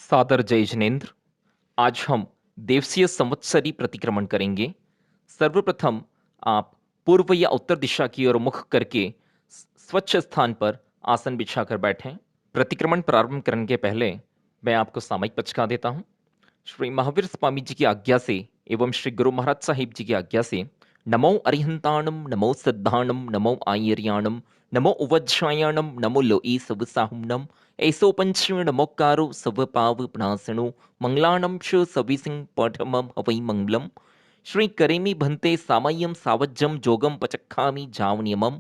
सादर जय जिनेन्द्र। आज हम देवसीय संवत्सरी प्रतिक्रमण करेंगे। सर्वप्रथम आप पूर्व या उत्तर दिशा की ओर मुख करके स्वच्छ स्थान पर आसन बिछाकर बैठें। प्रतिक्रमण प्रारंभ करने के पहले मैं आपको सामयिक पचका देता हूँ। श्री महावीर स्वामी जी की आज्ञा से एवं श्री गुरु महाराज साहिब जी की आज्ञा से नमो अरिहंताणम, नमो सिद्धाणम, नमो आयर्याणम, नमो उवज्जायाणम, नमो लोई सवसाहुमनम, ऐसो पंच नमोकारो सव पाव प्रणासनो मंगलाणम श सविसिंह पठमम हवै मंगलम। श्री करेमी भंते सामय्यम सावज्जम जोगम पचक्खामि जावनियमम।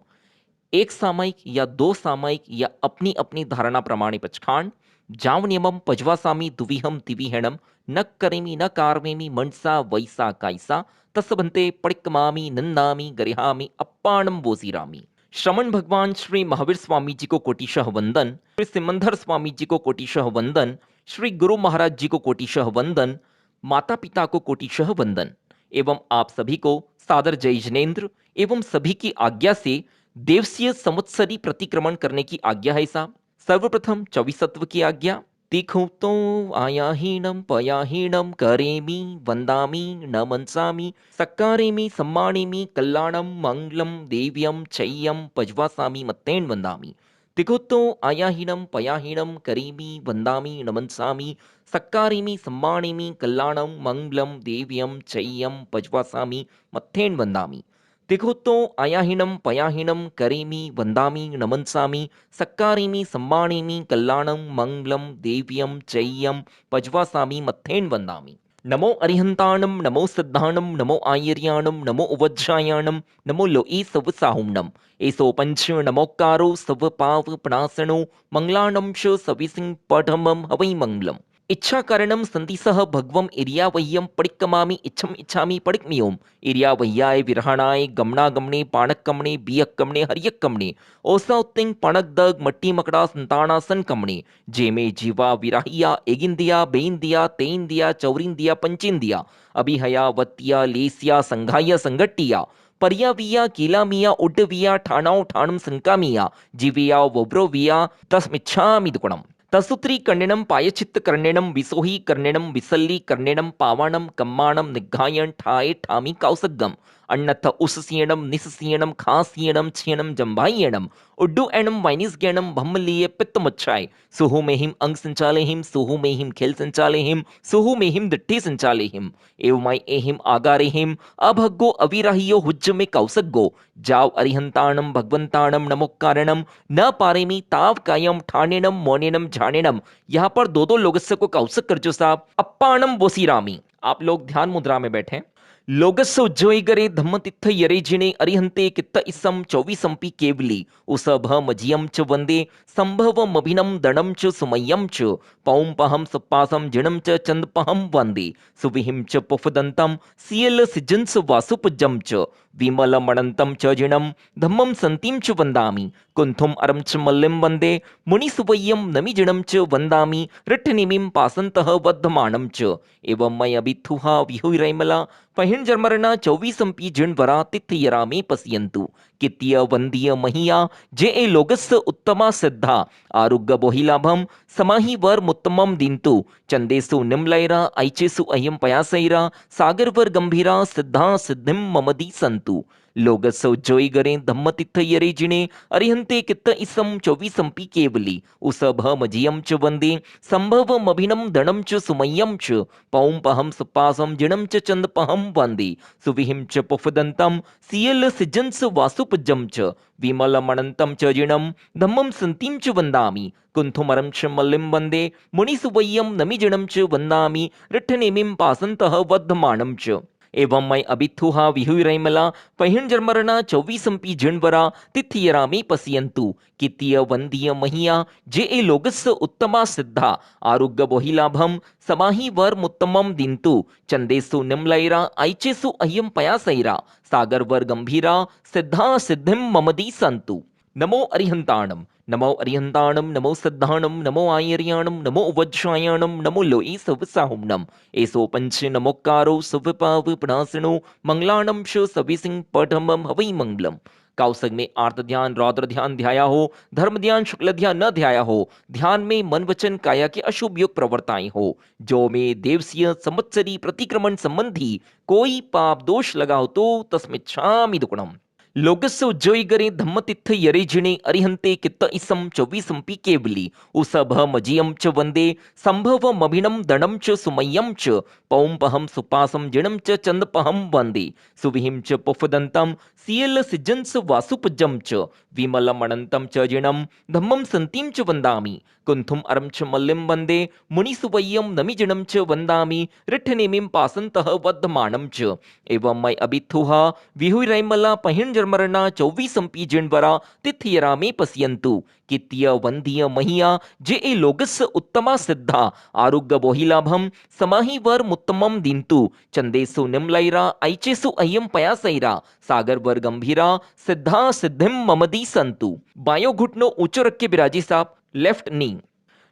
एक सामायिक या दो सामायिक या अपनी अपनी धारणा प्रमाणे पचखान जाव नियमम पजवासामी दुविहम दिविहणम न करेमी न कारमेमी मनसा वैसा कायसा तस्बंते पड़िकमामी नंदामी गरिहामी अप्पाणम बोसीरामी। श्रमण भगवान श्री महावीर स्वामी जी को कोटिशः वंदन, श्री सिमंदर स्वामी जी को कोटिशः वंदन, श्री गुरु महाराज जी को कोटिशः वंदन, माता पिता को कोटिशः वंदन एवं आप सभी को सादर जय जिनेन्द्र एवं सभी की आज्ञा से देवसीय संवत्सरी प्रतिक्रमण करने की आज्ञा है साहब। सर्वप्रथम चौबीसत्व की आज्ञा। तीखो तो आयाहीनम पयाहीनम करेमी वंदामी न मनसामी सक्कारेमी सम्मानेमी कल्याणम मंगलम देव्यम चय्यम पजवासामी मत्तेन वंदामी। तीखो तो आयाहीनम पयाहीनम करेमी वंदामी न मनसामी सक्कारेमी सम्मानेमी कल्याणम मंगलम देव्यम चय्यम पजवासामी मत्तेन वंदामी। तिघुत्तो आयाहीनम पयाहीनम करेमी वंदामी नमनसामी सक्कारेमी सम्मानेमी कल्याणम मंगलम देव्यम चय्यम पजवासामी मत्थेन वंदामी। नमो अरिहंताणम, नमो सिद्धाणम, नमो आयर्याणम, नमो उवज्जायाणम, नमो लोई सवसाहुमनम, एसो पंच नमोकारो सव पाव प्रणासनो मंगलाणम श सविसिंह पठमम हवै मंगलम। इच्छा कारणम संदिसह भगवम इरियावह्यम पडिक्कमामि इच्छम इच्छामि पडिक्मियोम। इरियावह्याय विरहणाय गमनागमने पाणक्कमणे बियक्कमणे हरियक्कमणे ओसौतिंग पणकदग मट्टी मकड़ा संतानासन कमणे। जेमे जीवा विराहिया एगिंदिया बेंदिया तेंदिया चौरिंदिया पंचिंदिया अभिहया वत्तिया लेसिया संघाया संगट्टिया परियाविया कीलामिया उड्डविया ठाणाव ठाणम संकामिया जीविया वब्रोविया तस्मिच्छामि दुकुणम। तसुत्री कर्णिणम पायचित्त कर्णिणम विसोही कर्णिणम विसल्ली कर्णिणम पावाणम कम्माणम निघायन ठाए ठामी कौसगम अन्नथ उससीयणम निस्सीयणम खासीयणम छीयणम जम्भायणम उड्डू एणम वाइनिस्गेणम भम्मलीय पित्तमुच्छाय सुहु में हिम अंग संचाले हिम सुहु में हिम खेल संचाले हिम सुहु में हिम दिट्ठी संचाले हिम एवमाय एहिम आगारे हिम अभग्गो अविराहियो हुज्ज में कौसग्गो जाव अरिहंताणम भगवंताणम नमोकारणम न पारेमी ताव कायम ठाणेनम मोनेनम झाणेनम। यहाँ पर दो दो लोगस्य को कौसक कर जो साहब। अप्पाणम बोसीरामी। आप लोग ध्यान मुद्रा में बैठे। लोगस्य उज्जोई गरे धम्म तित्थ यरे जिणे अरिहंते कित्त इसम चौवीसंपि केवली उसभ मजियम च वंदे संभव मभिनम दणम च सुमय्यम च पौंपहम सुपासम जिणम च चंदपहम वंदे सुविहिम च पुफदंतम सियल सिजंस वासुपजम च विमल मणंतम च जिणम धम्मम संतिम च वंदामि कुंथुम अरम च मल्लिम वंदे मुनिसुवय्यम नमि जिणम च वंदामि रिट्ठनिमिम पासंतः वद्धमाणम च एवं मय अभिथुहा विहुरैमला पहिण जर्मरणा चौवीसंपी जिणवरा तिथयरा में पसियंतु कित्य वंदीय महिया जे ए लोगस्य उत्तमा सिद्धा आरुग्य बोहिलाभम समाहि वर मुत्तमम दिंतु चंदेसु निम्लैरा ऐचेसु अयम पयासैरा सागरवर गंभीरा सिद्धा सिद्धिम ममदी संतु लोगस्य उज्जोई गरे धम्म तित्थ यरे जिणे अरिहंते कित्त इसम चौवीसंपी केवली उसभ मजियम च वंदे संभव मभिनम दणम च सुमय्यम च पौंपहम सुपासम जिणम च चंदपहम वंदे सुविहिम च पुफदंतम सियल सिजंस वासुपजम च विमल मणंतम च जिणम धम्मम संतिम च वंदामि कुंथुमरम च मल्लिम वंदे मुनिसुवय्यम नमि जिणम च वंदामि रिट्ठनेमिम पासंतः वद्धमाणम च एवं मैं अभिथुहा विहुरैमला पहिण जर्मरणा चौवीसंपी जिणवरा तिथियरा में पसियंतु कित्य वंदीय महिया जे ए लोगस्य उत्तमा सिद्धा आरुग्य बोहिलाभम समाहि वर मुत्तमम दिंतु चंदेसु निम्लैरा ऐचेसु अयम पयासैरा सागर वर गंभीरा सिद्धा सिद्धिम ममदी संतु। नमो अरिहंताणम, नमो अरिहंताणम, नमो सिद्धाणम, नमो आयर्याणम, नमो उवज्जायाणम, नमो लोई सवसाहुमनम, एसो पंच नमोकारो सवपाव प्रणासनो मंगलाणम श सविसिंह पठमम हवै मंगलम। काउसग में आर्त ध्यान रौद्र ध्यान ध्याया हो, धर्म ध्यान शुक्ल ध्यान न ध्याया हो, ध्यान में मन वचन काया के अशुभ योग प्रवर्ताएं हो, जो में देवसीय संवत्सरी प्रतिक्रमण संबंधी कोई पाप दोष लगा हो तो तस्मिच्छामि दुक्कडम। लोकस्य उज्जयिगरे धम्मतीर्थ यरेजिणे अरिहन्ते कित्त इसम चौबीसंपि केवली उसभमजियं च वन्दे संभवमभिनं दणं च सुमय्यं च पौंपहं सुपासं जिणं च चन्दपहं वन्दे सुविहिं च पुफदन्तं सियल सिज्जंस वासुपजं च विमलमनन्तं च जिणं धम्मं सन्तीं च वन्दामि कुन्थुम अरं च मल्लिं वन्दे मुनिसुवय्यं नमिजिणं च वन्दामि रिठ्ठनेमिं पासन्तः वद्धमानं च एवं मय अभिथुः विहुरैमला पहिंजरमरणा चौवीसंपी जिणवरा तिथियरा में पश्यन्तु कित्य वंदीय महिया जे ए लोगस उत्तमा सिद्धा आरोग्य बोहिलाभम समाहि वर मुत्तमम दिंतु चंदेसु निम्लैरा ऐचेसु अय्यम पयासैरा सागर वर गंभीरा सिद्धा सिद्धिम ममदी संतु। बायो घुटनो ऊंचो रख के बिराजी साहब, लेफ्ट नी।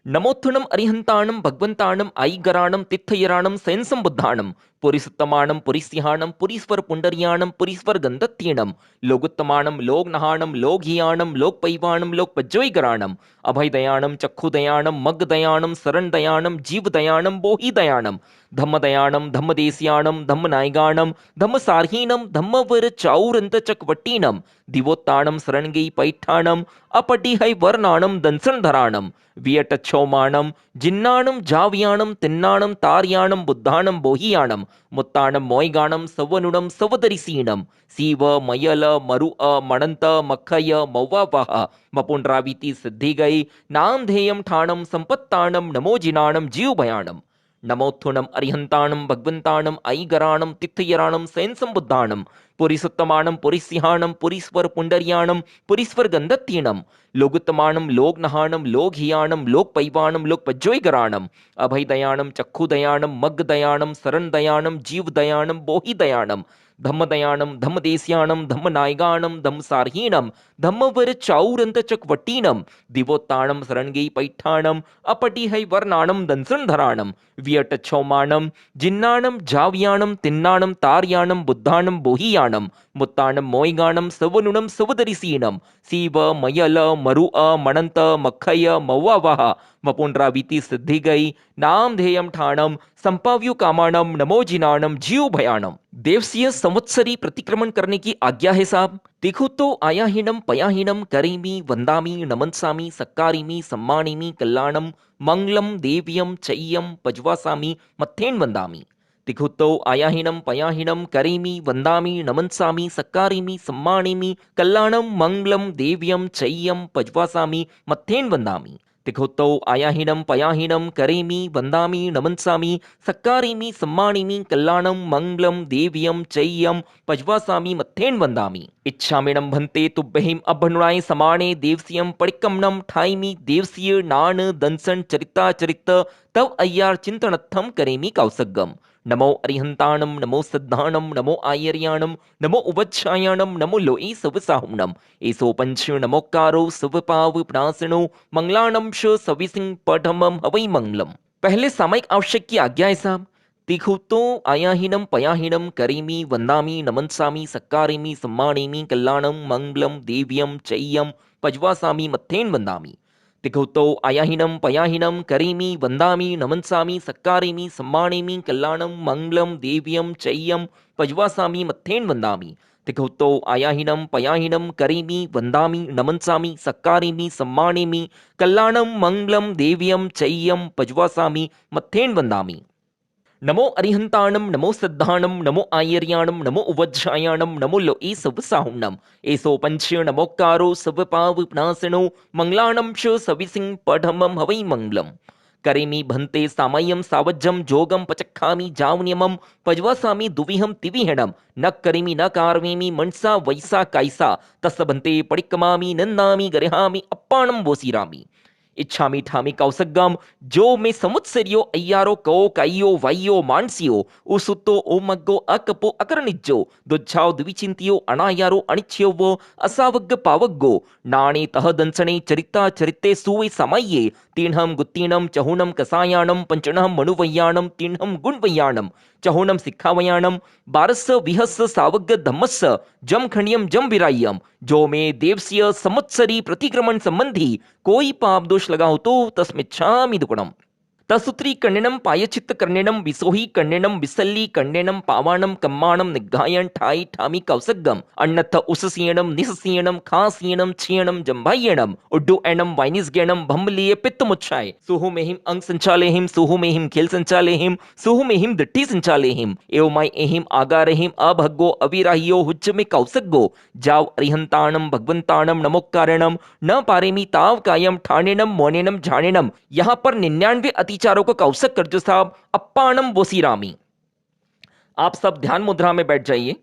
नमोत्थुनम अरिहंताणम भगवंताणम आईगराणम तिथयराणम सैंसम बुद्धाणम पुरीसुत्तमाणम पुरीसिंहाणम पुरीस्वर पुंडरियाणम पुरीस्वर गंधत्येणम लोगुत्तमाणम लोकनहाणम लोकहियाणम लोकपैवाणम लोकपज्जोईगराणम अभयदयाणम चक्षुदयाणम मग्गदयाणम शरणदयाणम जीवदयाणम बोहिदयाणम धम्मदयाणम धम्मदेस्याणम धम्मनायगाणम धम्मसारहीणम धम्मवर चाऊरंतचकवट्टीणम दिवोत्ताणम शरणगई पैठाणम अपटिहै वर्णाणम दंसनधराणम वियटच्छौमाणम जिन्नाणम जाव्याणम तिन्नाणम तार्याणम बुद्धाणम बोहियाणम मुत्ताणम मोयगाणम सवनुणम सवदरिसीणम सीव मयल मरु मणंत मखय मौवावह मपुंड्रावीति सिद्धि गई नामधेयम ठाणम संपत्ताणम नमोजिनाणम जीवभयाणम। नमोत्थुनम अरिहंताणम भगवंताणम ऐगराणम तिथयराणम सैंसंबुद्धाणम पुरीसुत्तमाणम पुरीसिंहाणम पुरीस्वर पुंडरियाणम पुरीस्वर गंधत्येणम लोगुत्तमाणम लोकनहाणम लोकहियाणम लोकपैवाणम लोकपज्जोईगराणम अभयदयाणम चक्षुदयाणम मग्गदयाणम शरणदयाणम जीवदयाणम बोहिदयाणम धम्मदयाणम धम्मदेस्याणम धम्मनायगाणम धम्मसारहीणम धम्मवर चाऊरंतचकवट्टीणम दिवोत्ताणम शरणगई पैठाणम अपटिहै वर्णाणम दंसनधराणम वियटच्छौमाणम जिन्नाणम जाव्याणम तिन्नाणम तार्याणम बुद्धाणम बोहियाणम मुत्ताणम मोयगाणम सवनुणम सवदरिसीणम सीव मयल मरु मणंत मखय मौवावह मपुंड्रावीति सिद्धि गई नामधेयम ठाणम संपाव्यु कामाणम नमोजिनाणम जीव भयाणम। देवसीय संवत्सरी प्रतिक्रमण करने की आज्ञा है साहब। देखो तो आयाहीनम पयाहीनम करेमी वंदामी नमनसामी सक्कारिमी सम्मानिमी कल्याणम मंगलम देव्यम चय्यम पजवासामी मत्थेन वंदामी। देखो तो आयाहीनम पयाहीनम करेमी वंदामी नमनसामी सक्कारिमी सम्मानिमी कल्याणम मंगलम देव्यम चय्यम पजवासामी मत्थेन वंदामी। देखो तो आयाहीनम पयाहीनम करेमी वंदामी नमनसामी सक्कारिमी सम्मानिमी कल्याणम मंगलम देव्यम चय्यम पजवासामी मत्थेन वंदामी। इच्छामिणम भन्ते तुभ्यहिम अभनुणाय समाणे देवसियम पडिक्कमणम ठाईमी देवसीय नान दंसन चरिता चरित तव अय्यार चिंतनत्थम करेमी कौसगम। नमो अरिहंताणम नमो सिद्धाणम नमो आयर्याणम नमो उवच्छायाणम नमो लोई सवसाहुणम एसो पंच नमोकारो सवपाव प्रासनो मंगलाणम श सविसिंह पठमम हवै मंगलम। पहले सामयिक आवश्यक की आज्ञा है साहब। देखो तो आयाहीनम पयाहीनम करेमी वंदामी नमनसामी सक्कारेमी सम्मानेमी कल्याणम मंगलम देव्यम चय्यम पजवासामी मत्थेन वंदामी। देखो तो आयाहीनम पयाहीनम करेमी वंदामी नमनसामी सक्कारेमी सम्मानेमी कल्याणम मंगलम देव्यम चय्यम पजवासामी मत्थेन वंदामी। देखो तो आयाहीनम पयाहीनम करेमी वंदामी नमनसामी सक्कारेमी सम्मानेमी कल्याणम मंगलम देव्यम चय्यम पजवासामी मत्थेन वंदामी। नमो अरिहंताणम नमो सिद्धाणम नमो आयर्याणम नमो उवज्जायाणम नमो लोई सवसाहुणम एसो पंच नमोकारो सवपाव प्रासनो मंगलाणम श सविसिंह पठमम हवै मंगलम। करेमी भन्ते सामय्यम सावज्जम जोगम पचक्खामी जावन्यमम पजवासामी दुविहम तिविहणम न करेमी न कारवेमी मनसा वैसा कायसा तस्स भन्ते पडिक्कमामी नन्दामी गरिहामी अप्पाणम वोसीरामी। इच्छामी ठामी कौसगम जो में समुत्सरियो अय्यारो को काइयो वाइयो मानसियो उसुतो ओमग्गो अकपो अकरनिज्जो दुच्छाव द्विचिंतियो अनायारो अनिच्छ्योवो असावग्ग पावग्गो नाणे तह दंसने चरिता चरिते सुवे समये तीर्णम गुत्तीणम चहुणम कसायाणम पंचणम मनुवय्याणम तीर्णम गुणवय्याणम चहुणम सिक्खावयाणम बारस विहस सावग्ग धम्मस जम खण्यम जम विराय्यम जो में देवस्य संवत्सरी प्रतिक्रमण संबंधी कोई पाप दोष लगा हो तो तस्मिच्छामि दुक्कडम। तसूत्री कर्णिनम पायचित्त कर्णिनम विसोही कर्णिनम विसल्ली कर्णिनम पावाणम कम्माणम निग्घायन ठाई ठामी कौसगम अन्नथ उससीयणम निससीयणम खासीयणम छीयणम जंभायणम उड्डु एणम वाइनिसगेणम भम्बलीय पित्तमुच्छाय सुहु मेहिम अंग संचालेहिम सुहु मेहिम खेल संचालेहिम सुहु मेहिम दट्टी संचालेहिम एवमाय एहिम आगारेहिम अभग्गो अविराहियो हुज्ज में कौसग्गो जाव अरिहंताणम भगवंताणम नमोक्कारणम न पारेमी ताव कायम ठाणेनम मोनेनम झाणेनम। यहां पर 99 अतिचारों को कौशक कर जो साहब अप्पाणम बोसीरामी। आप सब ध्यान मुद्रा में बैठ जाइए।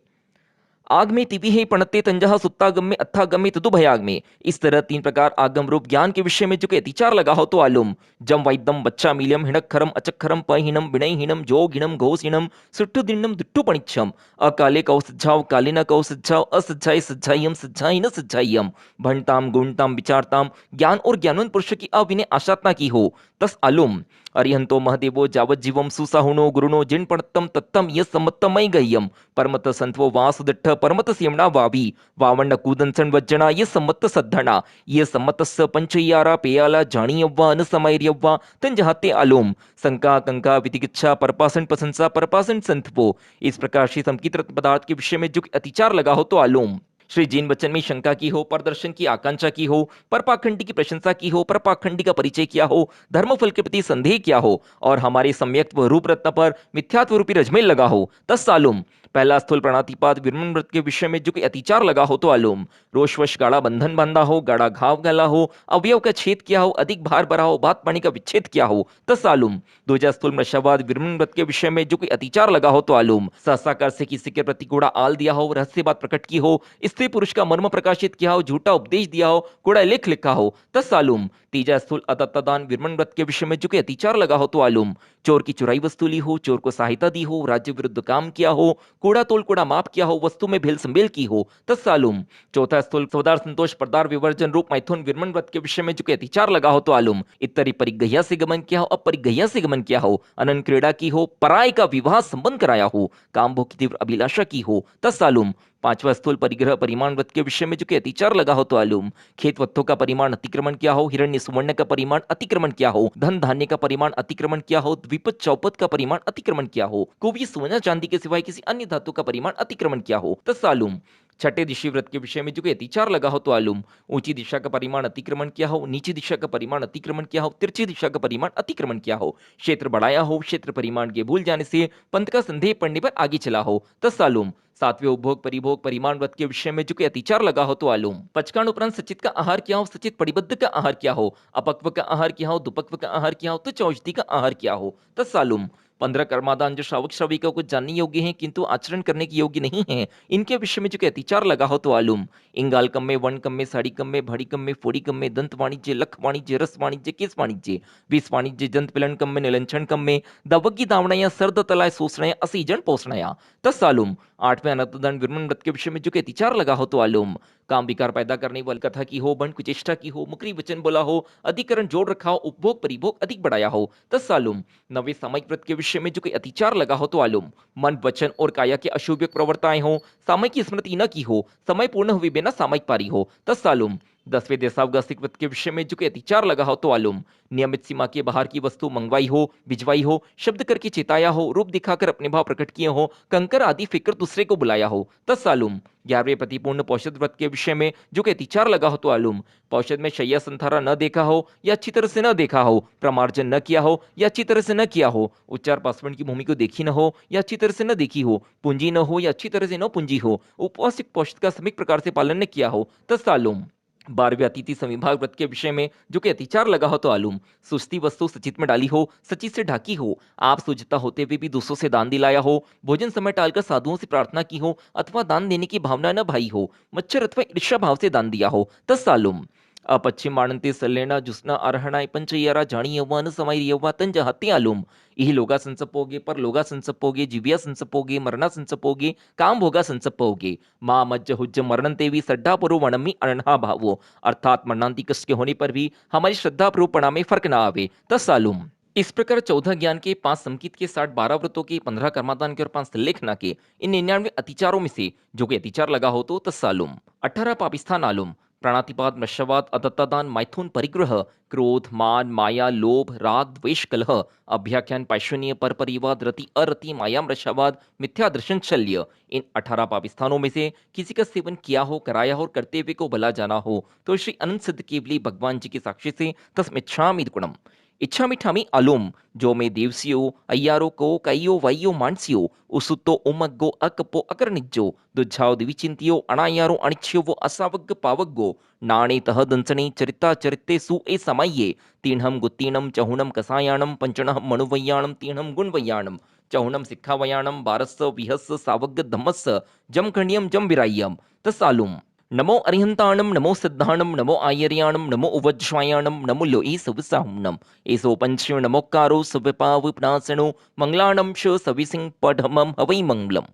आग में तिपी है पणते तंजहा सुत्तागम में अत्थागम में तदु भयाग में। इस तरह 3 प्रकार आगम रूप ज्ञान के विषय में जो कि अतिचार लगा हो तो आलुम जम वैद्यम बच्चा मीलियम हिणक्षरम अचक्षरम पहीनम विनयहीनम जोगहीनम घोषहीनम सुट्टु दिन्नम दुट्टु पणिच्छम अकाले कौ सज्जाव काले न कौ सज्जाव असज्जाई सज्जाइयम सज्जाई न सज्जाइयम भणताम गुणताम विचारताम ज्ञान और ज्ञानवंत पुरुष की अविनय आशातना की हो तस आलुम अरिहंतो महदेवो जावत जीवम सुसाहुनो गुरुनो जिन पणत्तम तत्तम यह सम्मतमय गह्यम परमत संतवो वासुदिट्ठ परमत सियमणा वावी वावण्ण कूदंसन वज्जना ये सम्मत सद्धना ये सम्मतस्स पंचयारा पेयाला जाणीयव्वा न समैर्यव्वा तंजहाते आलोम संका कंका वितिकिच्छा परपासन प्रशंसा परपासन संतवो। इस प्रकार से समकित पदार्थ के विषय में जो अतिचार लगा हो तो आलोम श्री जीन वचन में शंका की हो परदर्शन की आकांक्षा की हो परपाखंडी की प्रशंसा की हो परपाखंडी का परिचय किया हो धर्मफल के प्रति संदेह किया हो और हमारे सम्यक्त्व रूप रत्न पर मिथ्यात्व रूपी रजमेल लगा हो तत्सालुम। पहला स्थूल प्रणातिपात विरमण व्रत के विषय में जो कि अतिचार लगा हो तो आलूम रोषवश गाढ़ा बंधन बांधा हो गाढ़ा घाव गला हो अवयव का छेद किया हो अधिक भार भरा हो बात पानी का विच्छेद किया हो तत्सालुम। दूजा स्थूल मृषावाद विरमण व्रत के विषय में जो कि अतिचार लगा हो तो आलूम सहसाकार से किसी के प्रति कूड़ा आल दिया हो रहस्य बात प्रकट की हो स्त्री पुरुष का मर्म प्रकाशित किया हो झूठा उपदेश दिया हो कूड़ा लेख लिखा हो तत्सालुम। तीजा स्थूल अदत्तदान विरमण व्रत के विषय में जो कि अतिचार लगा हो तो आलूम चोर की चुराई वस्तु ली हो चोर को सहायता दी हो राज्य विरुद्ध काम किया हो कूड़ा तोल कूड़ा माप किया हो वस्तु में भेल संबेल की हो तत्सालुम। चौथा स्थूल सौदार संतोष प्रदार विवर्जन रूप मैथुन विरमण व्रत के विषय में जो कि अतिचार लगा हो तो आलूम इतरी परिगह्या से गमन किया हो अपरिगह्या से गमन किया हो अनन क्रीड़ा की हो पराय का विवाह संबंध कराया हो काम भोग की तीव्र अभिलाषा की हो तत्सालुम। पांचवा स्थूल परिग्रह परिमाण वत के विषय में जो कि अतिचार लगा हो तो आलूम खेत वत्तों का परिमाण अतिक्रमण किया हो हिरण्य सुवर्ण का परिमाण अतिक्रमण किया हो धन धान्य का परिमाण अतिक्रमण किया हो द्विपद चौपद का परिमाण अतिक्रमण किया हो कोई सोना चांदी के सिवाय किसी अन्य धातु का परिमाण अतिक्रमण किया हो तत्सालुम। छठे दिशा व्रत के विषय में जो कि अतिचार लगा हो तो आलूम ऊंची दिशा का परिमाण अतिक्रमण किया हो नीची दिशा का परिमाण अतिक्रमण किया हो तिरछी दिशा का परिमाण अतिक्रमण किया हो क्षेत्र बढ़ाया हो क्षेत्र परिमाण के भूल जाने से पंथ का संदेह पड़ने पर आगे चला हो तत्सालुम। सातवें उपभोग परिभोग परिमाण व्रत के विषय में जो कि अतिचार लगा हो तो आलूम पचकान उपरांत सचित का आहार किया हो सचित परिबद्ध का आहार किया हो अपक्व का आहार किया हो दुपक्व का आहार किया हो तो चौषधि का आहार किया हो तत्सालुम। 15 कर्मादान जो श्रावक श्राविका को जानने योग्य हैं किंतु आचरण करने के योग्य नहीं है इनके विषय में जो कि अतिचार लगा हो तो आलूम इंगाल कम में वन कम में साड़ी कम में भाड़ी कम में फोड़ी कम में दंत वाणिज्य लख वाणिज्य रस वाणिज्य केस वाणिज्य विष वाणिज्य जंत पिलन कम में निलंचन कम में दवग्गी दावणया सर्द तलाय सोसणया असीजन पोषणया तत्सालुम। 8वें अनर्थदंड विरमण व्रत के विषय में जो कि अतिचार लगा हो तो आलूम काम विकार पैदा करने वाली कथा की हो बंड कुचेष्टा की हो मुकरी वचन बोला हो अधिकरण जोड़ रखा हो उपभोग परिभोग अधिक बढ़ाया हो तत्सालुम। 9वें सामयिक व्रत के विषय में जो कि अतिचार लगा हो तो आलूम मन वचन और काया के अशुभ प्रवर्ताएं हो सामयिक की स्मृति न की हो समय पूर्ण हुए बिना सामयिक पारी हो तत्सालुम। 10वें देशावगासिक व्रत के विषय में जो कि अतिचार लगा हो तो आलूम नियमित सीमा के बाहर की वस्तु मंगवाई हो भिजवाई हो शब्द करके चेताया हो रूप दिखाकर अपने भाव प्रकट किए हो कंकर आदि फिक्र दूसरे को बुलाया हो तत्सालुम। 11वें प्रतिपूर्ण पौषद व्रत के विषय में जो कि अतिचार लगा हो तो आलूम पौषद में शैया संथारा न देखा हो या अच्छी तरह से न देखा हो प्रमार्जन न किया हो या अच्छी तरह से न किया हो उच्चार पासवर्ण की भूमि को देखी न हो या अच्छी तरह से न देखी हो पूंजी न हो या अच्छी तरह से न पूंजी हो उपवासिक पौषद का समीक प्रकार से पालन न किया हो तत्सालुम। 12वें अतिथि संविभाग व्रत के विषय में जो कि अतिचार लगा हो तो आलूम सुस्ती वस्तु सचित में डाली हो सचित से ढाकी हो आप सुजता होते हुए भी दूसरों से दान दिलाया हो भोजन समय टालकर साधुओं से प्रार्थना की हो अथवा दान देने की भावना न भाई हो मच्छर अथवा ईर्ष्या भाव से दान दिया हो तत्सालुम। अपश्चिम माणंते सल्लेना जुस्ना अरहणाय पंचयरा जाणी यव्वा न समय यव्वा तंज हत्ते आलूम इही लोगा संसपोगे पर लोगा संसपोगे जीव्या संसपोगे मरणा संसपोगे काम भोगा संसपोगे माँ मज्ज हुज्ज मरणंते भी सड्डा पुरु वणमी अनहा भावो अर्थात मरणांति कष्ट के होने पर भी हमारी श्रद्धा प्रूपणा में फर्क ना आवे तत्सालुम। इस प्रकार 14 ज्ञान के 5 संकित के 60 12 व्रतों के 15 कर्मादान के और 5 लेखना के इन 99 अतिचारों में से जो कोई अतिचार लगा हो तो तत्सालुम। 18 पापिस्थान आलुम। प्राणातिपात मृषवाद अदत्तादान मैथुन परिग्रह क्रोध मान माया लोभ राग द्वेष कलह अभ्याख्यान पैशुन्य पर परिवाद रति अरति माया मृषवाद मिथ्या दर्शन शल्य। इन 18 पापिस्थानों में से किसी का सेवन किया हो कराया हो और करते हुए को भला जाना हो तो श्री अनंत सिद्ध केवली भगवान जी के साक्षी से तस्मिच्छामि गुणम। इच्छा मिठामी अलोम जो में देवसियो अय्यारो को कईयो वैयो मानसियो उसुतो उमग्गो अकपो अकरनिज्जो दुझाओ दिविचिंतियो अणायारो अणिच्यो वो असावग्ग पावग्गो नाणे तह दंसने चरिता चरिते सु ए समये तीणहम गुत्तीणम चहुणम कसायाणम पंचणहम मणुवैयाणम तीणहम गुणवैयाणम चहुणम सिक्खावयाणम बारस्स विहस्स सावग्ग धम्मस्स जमखंडियम जम विराय्यम तसालुम। नमो अरिहंताणम नमो सिद्धाणम नमो आयर्याणम नमो उवज्वायाणम नमो लो ईसविसाहुणम एसो पंचो नमोकारो सविपाविपनासनो मंगलाणम श सविसिंह पढ़मम हवै मंगलम।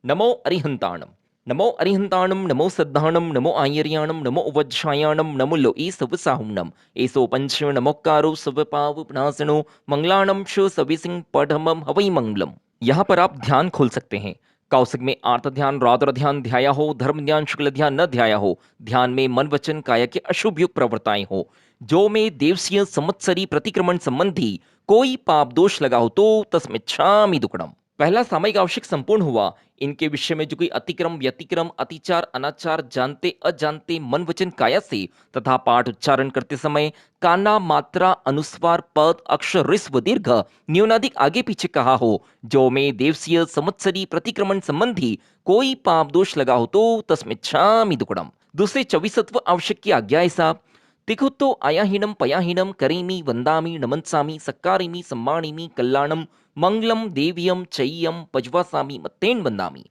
नमो अरिहंताणम नमो अरिहंताणम नमो सिद्धाणम नमो आयर्याणम नमो उवज्वायाणम नमो लो ईसविसाहुणम एसो पंचो नमोकारो सविपाविपनासनो मंगलाणम श सविसिंह पढ़मम हवै मंगलम। यहाँ पर आप ध्यान खोल सकते हैं। कौशिक में आर्त ध्यान रौद्र ध्यान ध्याया हो, धर्म ध्यान शुक्ल ध्यान न ध्याया हो, ध्यान में मन वचन काया के अशुभ युग प्रवृत्ताएं हो, जो में देवसीय संवत्सरी प्रतिक्रमण संबंधी कोई पाप दोष लगा हो तो तस्मिच्छामि दुक्कडम। पहला सामयिक आवश्यक संपूर्ण हुआ। इनके विषय में जो कोई अतिक्रम व्यतिक्रम अतिचार अनाचार जानते अजानते मन वचन काया से तथा पाठ उच्चारण करते समय काना मात्रा अनुस्वार पद अक्षर ऋस्व दीर्घ न्यूनाधिक आगे पीछे कहा हो, जो में देवसीय संवत्सरी प्रतिक्रमण संबंधी कोई पाप दोष लगा हो तो तस्मिच्छामि दुक्कडम। दूसरे 24 आवश्यक की आज्ञा है साहब। तिखुत्तो आयाहीनम पयाहीनम करीमि वंदामि नमंसामि सक्कारिमि सम्मानिमि कल्याणम मंगलम देव्यम चय्यम पज्वासामि मत्तेन वंदामि।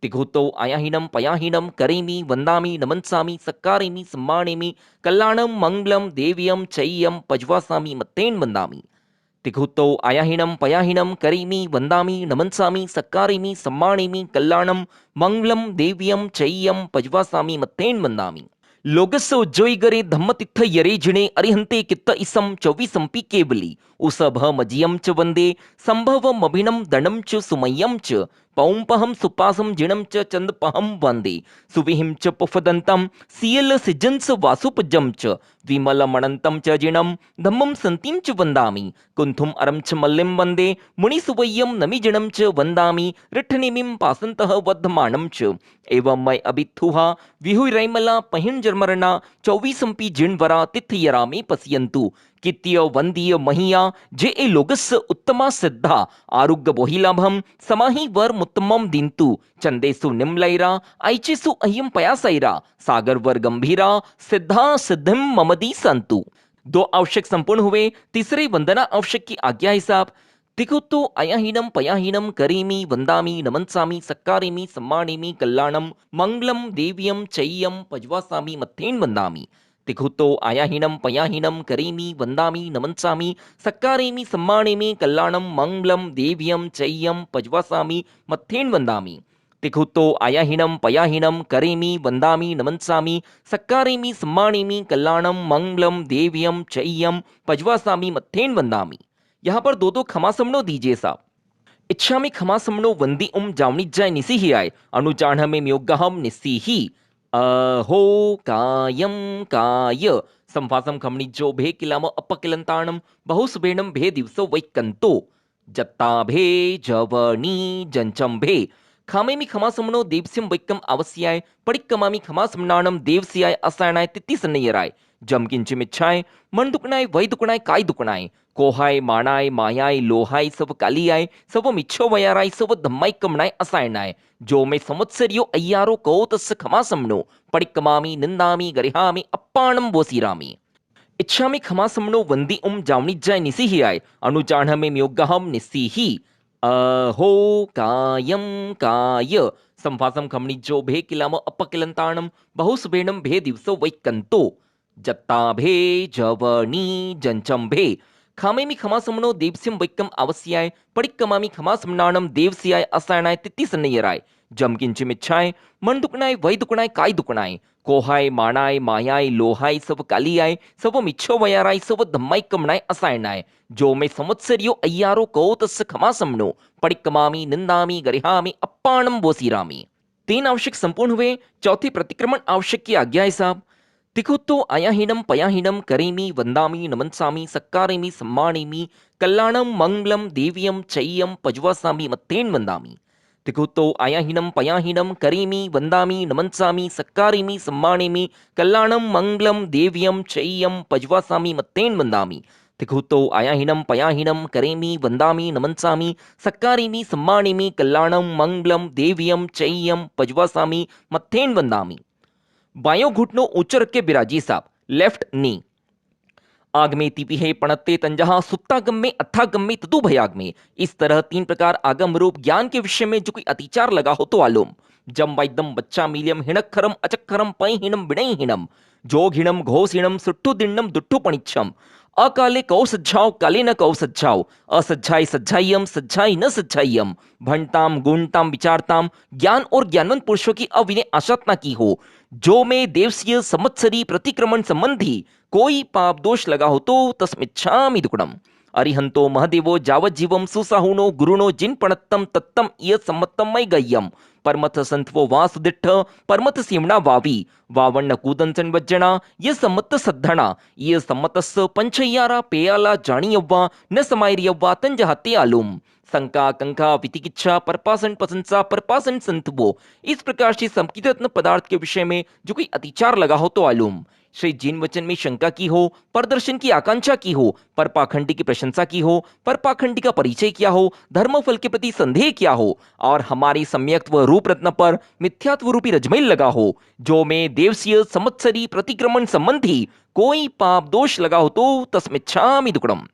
तिघुतो आयाहीनम पयाहीनम करीमि वंदामि नमंसामि सक्कारिमि सम्मानिमि कल्याणम मंगलम देव्यम चय्यम पज्वासामि मत्तेन वंदामि। तिघुतो आयाहीनम पयाहीनम करीमि वंदामि नमंसामि सक्कारिमि सम्मानिमि कल्याणम मंगलम देव्यम चय्यम पज्वासामि मत्तेन वंदामि। लोगस्य उज्जोइगरे धम्मतित्थ यरे जिणे अरिहंते कित्त इसम चौवीसंपि केवली उसभ मजियम च वंदे संभवम अभिनम दणम च सुमय्यम च पौंपहम सुपासम जिणम च चंदपहम वंदे सुविहिम च पुफदंतम सियल सिजंस वासुपजम च विमलमणंतम च जिणम धम्मम संतिम च वंदामि कुंथुम अरम च मल्लिम वंदे मुनिसुवय्यम नमिजिणम च वंदामि रिठनिमिम पासंतः वद्धमानम च एवं मय अभिथुहा विहुरैमला पहिंजरमरणा चौवीसंपि जिणवरा तिथयरा में पश्यन्तु कित्य वंदीय महिया जे ए लोगस्य उत्तमा सिद्धा आरुग्य बोहिलाभम समाहि वर मुत्तमम दिंतु चंदेसु निम्लैरा ऐचेसु अह्यम पयासैरा सागर वर गंभीरा सिद्धा सिद्धिम ममदी संतु। दो आवश्यक संपूर्ण हुए। तीसरे वंदना आवश्यक की आज्ञा हिसाब। तिकुत्तो अयाहीनम पयाहीनम करीमि वंदामि नमंसामि सक्कारिमि सम्मानिमि कल्याणम मंगलम देव्यम चय्यम पज्वासामि मत्तेन वंदामि। तिकुत्तो आयाहीनम पयाहीनम करीमि वंदामि नमंसामि सक्कारिमि सम्मानिमि कल्याणम मंगलम देव्यम चय्यम पज्वासामि मत्तेन वंदामि। तिकुत्तो आयाहीनम पयाहीनम करीमि वंदामि नमंसामि सक्कारिमि सम्मानिमि कल्याणम मंगलम देव्यम चय्यम पज्वासामि मत्तेन वंदामि। यहाँ पर दो खमा समनो दीजिए साहब। इच्छा में खमा समनो वंदी जावनी जाय निसी ही आय अनुचाण में म्योगहम निसी ही अहो कायम काय संभासम खमनी जो भे किलाम अपकिलंताणम बहुसुबेणम भे दिवसो वैकंतो जत्ता भे जवनी जंचम भे खामे मी खमा समनो देवस्यम वैकम अवस्याय पडिक्कमामी खमा समनाणम देवस्याय असायणाय तित्ति सन्नयराय जम किंचिमिच्छाय मन दुकणाय वै दुकणाय काय दुकणाय कोहाय माणाय मायाय लोहाय सब कालियाय सब मिच्छो वयाराय सब धम्माय कमणाय असायणाय जो मैं संवत्सरियो अय्यारो को तस्य खमा समनो पडिक्कमामी निंदामी गरिहामी अप्पाणम बोसीरामी। इच्छा में खमा समनो वंदी जावनी जाय निसी ही आय अनुचाण में म्योगहम निसी ही अहो कायम काय संभासम खमनी जो भे किलाम अपकिलंताणम बहुसुबेणम भे दिवसो वैकंतो जत्ता भे जवनी जंचम भे खामे मी खमा समनो देवस्यम वैकम अवस्याय पडिक्कमामी खमा समनाणम देवस्याय असायणाय तित्ति सन्नयराय जम किंचिमिच्छाय मन दुखणाय वै दुखणाय काय दुखणाय कोहाय माणाय मायाय लोहाय सब कालियाय सब मिच्छो वयाराय सब धम्माय कमणाय असायणाय जो मैं संवत्सरियो अय्यारो को तस् खमा समनो पडिक्कमामी निंदामी गरिहामी अप्पाणम बोसीरामी। तीन आवश्यक संपूर्ण हुए, चौथी प्रतिक्रमण आवश्यक की आज्ञा है साहब। तिकुत्तो अयाहीनम पयाहीनम करेमी वंदामी नमनसामी सक्कारेमी सम्मानेमी कल्याणम मंगलम देव्यम चय्यम पज्वासामी मत्तेन वंदामी। तिकुत्तो अयाहीनम पयाहीनम करेमी वंदामी नमनसामी सक्कारेमी सम्मानेमी कल्याणम मंगलम देव्यम चय्यम पज्वासामी मत्तेन वंदामी। तिकुत्तो अयाहीनम पयाहीनम करेमी वंदामी नमनसामी सक्कारेमी सम्मानेमी कल्याणम मंगलम देव्यम चय्यम पज्वासामी मत्तेन वंदामी। बायों घुटनों ऊंचे रख के बिराजी साहब, लेफ्ट नी। आग में तीपी है पणत्ते तंजहा सुप्तागम में अथागम में तदु भयाग में। इस तरह तीन प्रकार आगम रूप ज्ञान के विषय में जो कोई अतिचार लगा हो तो आलोम। जम वैदम बच्चा मीलियम हिणक्षरम अचक्षरम पै हिणम विणय हिणम जोग हिणम घोष हिणम सुट्टु दिण्णम दुट्टु पणिच्छम अकाले कौ सज्जाओ काले न कौ सज्जाओ असज्जाई सज्जाइयम सज्जाई न सज्जाइयम भणताम गुणताम विचारताम ज्ञान और ज्ञानवंत पुरुषों की अविनय आशातना की हो। जो में देवसीय संवत्सरी प्रतिक्रमण संबंधी कोई पाप दोष लगा हो तो तस्मिच्छामि दुक्कडम। अरिहंतो महदेवो जावज्जीवम सुसाहुनो गुरुनो जिन पणत्तम तत्तम इय सम्मत्तम मय गय्यम परमथ संतवो वासुदिट्ठ परमथ सीमणा वावी वावण्ण कूदंचन वज्जणा ये सम्मत सद्धणा ये सम्मतस्स पंचय्यारा पेयाला जाणीयव्वा न समायरियव्वा तंजहाते आलुम शंका कंका वितिकिच्छा परपासन प्रशंसा परपासन संतवो। इस प्रकार से संकीर्तन पदार्थ के विषय में जो कोई अतिचार लगा हो तो आलूम। श्री जिन वचन में शंका की हो, प्रदर्शन की आकांक्षा की हो, पर पाखंडी की प्रशंसा की हो, पर पाखंडी का परिचय किया हो, धर्मफल के प्रति संदेह किया हो और हमारी सम्यक्त्व रूप रत्न पर मिथ्यात्व रूपी रजमेल लगा हो, जो में देवसीय संवत्सरी प्रतिक्रमण संबंधी कोई पाप दोष लगा हो तो तस्मिच्छामि दुक्कडम।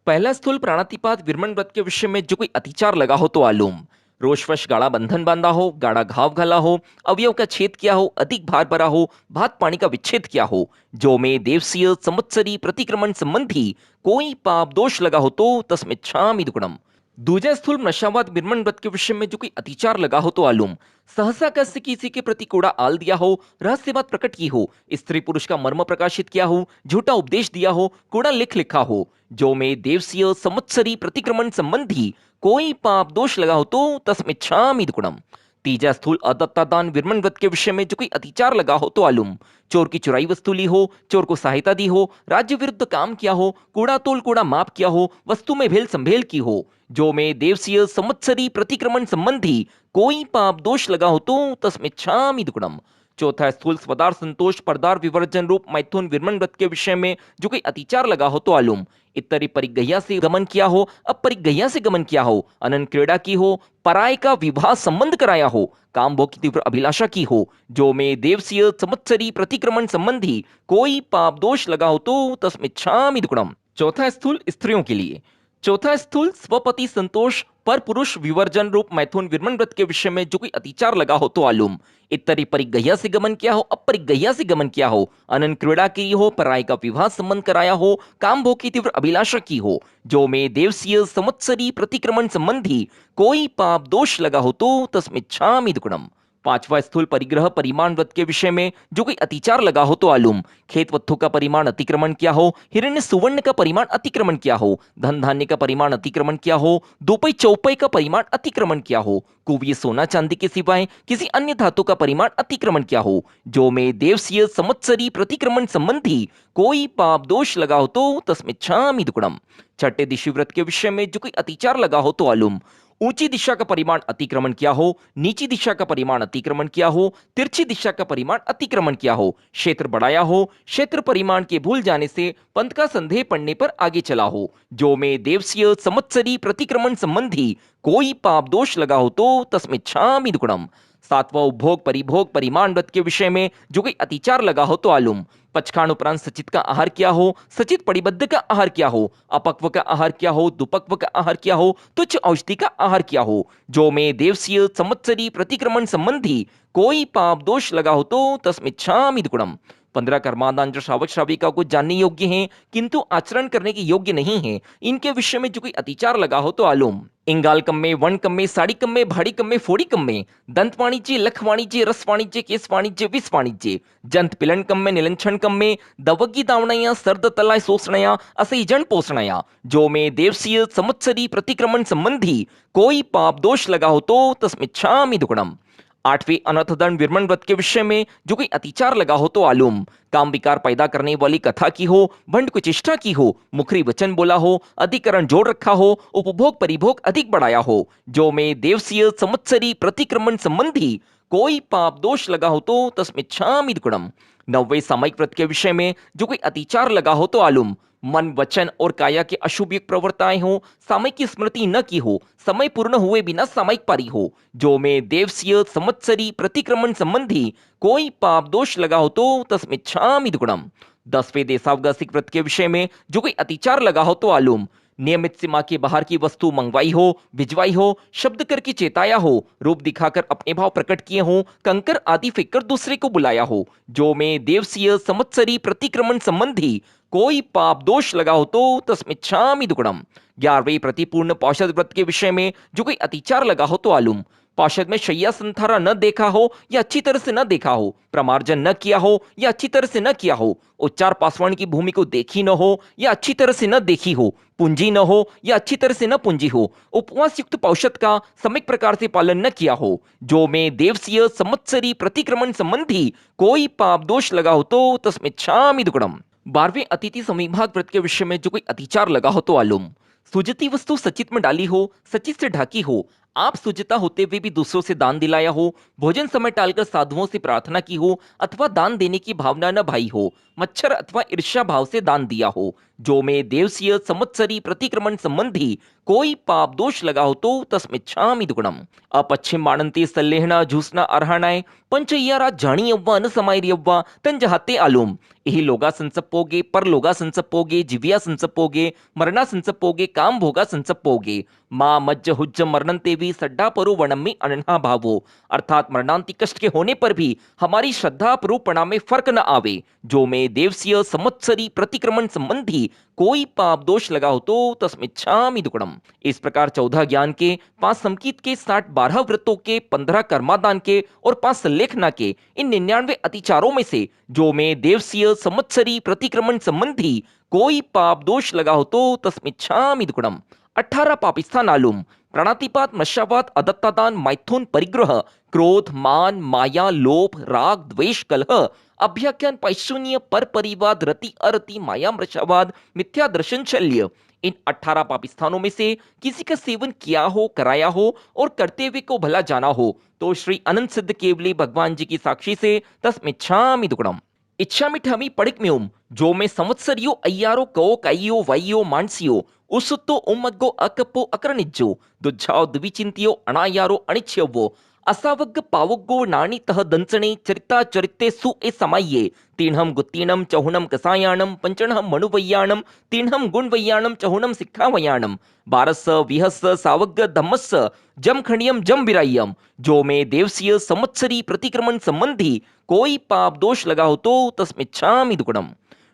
पहला स्थूल प्राणातिपात विरमण व्रत के विषय में जो कोई अतिचार लगा हो तो आलूम। रोषवश गाढ़ा बंधन बांधा हो, गाढ़ा घाव घाला हो, अवयव का छेद किया हो, अधिक भार भरा हो, भात पानी का विच्छेद किया हो, जो में देवसीय संवत्सरी प्रतिक्रमण संबंधी कोई पाप दोष लगा हो तो तस्मिच्छामि दुक्कडम। दूजा स्थूल नशावाद विरमण व्रत के विषय में जो कोई अतिचार लगा हो तो आलूम। सहसा कस्य किसी के प्रति कूड़ा आल दिया हो, रहस्यवाद प्रकट की हो, स्त्री पुरुष का मर्म प्रकाशित किया हो, झूठा उपदेश दिया हो, कूड़ा लिखा हो, जो में देवसीय संवत्सरी प्रतिक्रमण संबंधी कोई पाप दोष लगा हो तो तस्मिच्छामि दुक्कडम। तीजा स्थूल अदत्तादान विरमण व्रत के विषय में जो कोई अतिचार लगा हो तो आलूम। चोर की चुराई वस्तु ली हो, चोर को सहायता दी हो, राज्य विरुद्ध काम किया हो, कूड़ा तोल कूड़ा माप किया हो, वस्तु में भेल संभेल की हो, जो में देवसीय संवत्सरी प्रतिक्रमण संबंधी कोई पाप दोष लगा हो तो तस्मिच्छामि दुक्कडम। चौथा स्थूल स्वदार संतोष परदार विवर्जन रूप मैथुन विरमण व्रत के विषय में जो कोई अतिचार लगा हो तो आलूम। इतरी परिगह्या से गमन किया हो, अपरिगह्या से गमन किया हो, अनन क्रीड़ा की हो, पराय का विवाह संबंध कराया हो, काम भोग की तीव्र अभिलाषा की हो, जो में देवसीय संवत्सरी प्रतिक्रमण संबंधी कोई पाप दोष लगा हो तो तस्मिच्छामि दुक्कडम। चौथा स्थूल स्त्रियों के लिए। चौथा स्थूल स्वपति संतोष पर पुरुष विवर्जन रूप मैथुन विरमण व्रत के विषय में जो कोई अतिचार लगा हो तो आलूम। इतरी परिगह्या से गमन किया हो, अपरिगह्या से गमन किया हो, अनन क्रीड़ा की हो, पराय का विवाह संबंध कराया हो, काम भोग की तीव्र अभिलाषा की हो, जो में देवसीय संवत्सरी प्रतिक्रमण संबंधी कोई पाप दोष लगा हो तो तस्मिच्छामि दुक्कडम। पांचवा स्थूल परिग्रह परिमाण व्रत के विषय में जो कोई अतिचार लगा हो तो आलूम। खेत वत्थों का परिमाण अतिक्रमण किया हो, हिरण्य सुवर्ण का परिमाण अतिक्रमण किया हो, धन धान्य का परिमाण अतिक्रमण किया हो, दोपई चौपई का परिमाण अतिक्रमण किया हो, कुवीय सोना चांदी के सिवाय किसी अन्य धातु का परिमाण अतिक्रमण किया हो, जो में देवसीय संवत्सरी प्रतिक्रमण संबंधी कोई पाप दोष लगा हो तो तस्मिच्छामि दुक्कडम। छठे दिशि व्रत के विषय में जो कोई अतिचार लगा हो तो आलूम। ऊंची दिशा का परिमाण अतिक्रमण किया हो, नीची दिशा का परिमाण अतिक्रमण किया हो, तिरछी दिशा का परिमाण अतिक्रमण किया हो, क्षेत्र बढ़ाया हो, क्षेत्र परिमाण के भूल जाने से पंथ का संदेह पड़ने पर आगे चला हो, जो में देवसीय संवत्सरी प्रतिक्रमण संबंधी कोई पाप दोष लगा हो तो तस्मिच्छामि दुक्कडम। सातवां उपभोग परिभोग परिमाण व्रत के विषय में जो कोई अतिचार लगा हो तो आलूम। पचखान उपरांत सचित का आहार किया हो, सचित परिबद्ध का आहार किया हो, अपक्व का आहार किया हो, दुपक्व का आहार किया हो, तुच्छ औषधि का आहार किया हो, जो में देवसीय संवत्सरी प्रतिक्रमण संबंधी कोई पाप दोष लगा हो तो तस्मिच्छामि दुक्कडम। 15 कर्मादान जो श्रावक श्राविका को जानने योग्य हैं किंतु आचरण करने के योग्य नहीं है, इनके विषय में जो कोई अतिचार लगा हो तो आलूम। इंगाल कम्मे, वण कम्मे, साड़ी कम्मे, भाड़ी कम्मे, फोड़ी कम्मे, दंत वाणिज्य, लख वाणिज्य, रस वाणिज्य, केस वाणिज्य, विष वाणिज्य, जंत पिलन कम्मे, निलंछन कम्मे, दवगी दावणया, सर्द तलाय सोसणया, असई जन पोसणया, जो में देवसीय संवत्सरी प्रतिक्रमण संबंधी कोई पाप दोष लगा हो तो तस्मिच्छामि दुक्कडम। आठवीं अनर्थ दंड विरमण व्रत के विषय में जो कोई अतिचार लगा हो तो आलूम। काम विकार पैदा करने वाली कथा की हो, भंड कुचेष्टा की हो, मुखरी वचन बोला हो, अधिकरण जोड़ रखा हो, उपभोग परिभोग अधिक बढ़ाया हो, जो में देवसीय संवत्सरी प्रतिक्रमण संबंधी कोई पाप दोष लगा हो तो तस्मिच्छामि दुक्कडम। नौवे सामयिक व्रत के विषय में जो कोई अतिचार लगा हो तो आलूम। मन वचन और काया के अशुभ प्रवृत्ताएं हो, सामयिक की स्मृति न की हो, समय पूर्ण हुए बिना सामयिक पारी हो, जो में देवसीय संवत्सरी प्रतिक्रमण संबंधी कोई पाप दोष लगा हो तो तस्मिच्छामि दुक्कडम। 10वें देशावकाशिक व्रत के विषय में जो कोई अतिचार लगा हो तो आलूम। नियमित सीमा के बाहर की वस्तु मंगवाई हो, भिजवाई हो, शब्द करके चेताया हो, रूप दिखाकर अपने भाव प्रकट किए हो, कंकर आदि फेंककर दूसरे को बुलाया हो, जो में देवसीय संवत्सरी प्रतिक्रमण संबंधी कोई पाप दोष लगा हो तो तस्मिच्छामि दुक्कडम। 11वें प्रतिपूर्ण पौषध व्रत के विषय में जो कोई अतिचार लगा हो तो आलूम। पौषध में शैया संथारा न देखा हो या अच्छी तरह से न देखा हो, प्रमार्जन न किया हो या अच्छी तरह से न किया हो, उच्चार पासवान की भूमि को देखी न हो या अच्छी तरह से न देखी हो, पूंजी न हो या अच्छी तरह से न पूंजी हो, उपवास युक्त पौषध का सम्यक प्रकार से पालन न किया हो, जो में देवसीय संवत्सरी प्रतिक्रमण संबंधी कोई पाप दोष लगा हो तो तस्मिच्छामि दुक्कडम। 12वें अतिथि समीभाग व्रत के विषय में जो कोई अतिचार लगा हो तो आलूम। सुजती वस्तु सचित में डाली हो, सचित से ढाकी हो, आप सुजता होते हुए भी दूसरों से दान दिलाया हो, भोजन समय टालकर साधुओं से प्रार्थना की हो अथवा दान देने की भावना न भाई हो, मच्छर अथवा ईर्ष्या भाव से दान दिया हो, जो में देवसीय संवत्सरी प्रतिक्रमण संबंधी कोई पाप दोष लगा हो तो तस्मिच्छामि दुक्कडम। अपश्चिम माणंती सल्लेहना झूसना अरहाणाय पंचय्यारा जाणी यव्वा न समायरी यव्वा तंजहाते आलूम। यही लोगा संसप्पोगे, पर लोगा संसप्पोगे, जिविया संसप्पोगे, मरणा संसप्पोगे, काम भोगा संसप्पोगे, माँ मज्ज हुज्ज मरणंते भी सड्डा परो वणम्मी अनन्हा भावो। अर्थात मरणांतिक कष्ट के होने पर भी हमारी श्रद्धा परोपणा में फर्क न आवे, जो में देवसीय संवत्सरी प्रतिक्रमण संबंधी कोई पाप दोष लगा हो तो तस्मिच्छामि दुक्कडम। इस प्रकार 14 ज्ञान के, 5 संकीत के, 60 12 व्रतों के, 15 कर्मादान के और 5 सल्लेखना के इन 99 अतिचारों में से जो में देवसीय संवत्सरी प्रतिक्रमण संबंधी कोई पाप दोष लगा हो तो तस्मिच्छामि दुक्कडम। 18 पापिस्थान आलूम। प्राणातिपात, मत्स्यावाद, अदत्तादान, मैथुन, परिग्रह, क्रोध, मान, माया, लोभ, राग, द्वेष, कलह, अभ्याख्यान, पैशून्य, पर परिवाद, रति अरति, माया, मृषावाद, मिथ्या दर्शन, शल्य, इन 18 पापिस्थानों में से किसी का सेवन किया हो, कराया हो और करते हुए को भला जाना हो तो श्री अनंत सिद्ध केवली भगवान जी की साक्षी से तस्मिच्छामि दुक्कडम। इच्छामिठामी पडिक्म्यूम, जो में संवत्सरियो अय्यारो कवो काइयो वाइयो मानसियो उसुत्तो उम्मग्गो अकप्पो अकरनिज्जो दुज्झाव द्विचिंतियो अणायारो अनिच्छ्यवो असावग्ग पावग्गो नानी तह दंसणे चरिता चरित्ते सु ए समाये तीन्हम गुत्तीनम चहुनम कसायाणम पंचणहम मणुवैयाणम तीन्हम गुणवैयाणम चहुनम सिक्खावयाणम बारस विहस सावग्ग धम्मस जम खंडियम जम विरायम, जो में देवसीय संवत्सरी प्रतिक्रमण संबंधी कोई पाप दोष लगा हो तो तस्मिच्छामि दुक्कडम।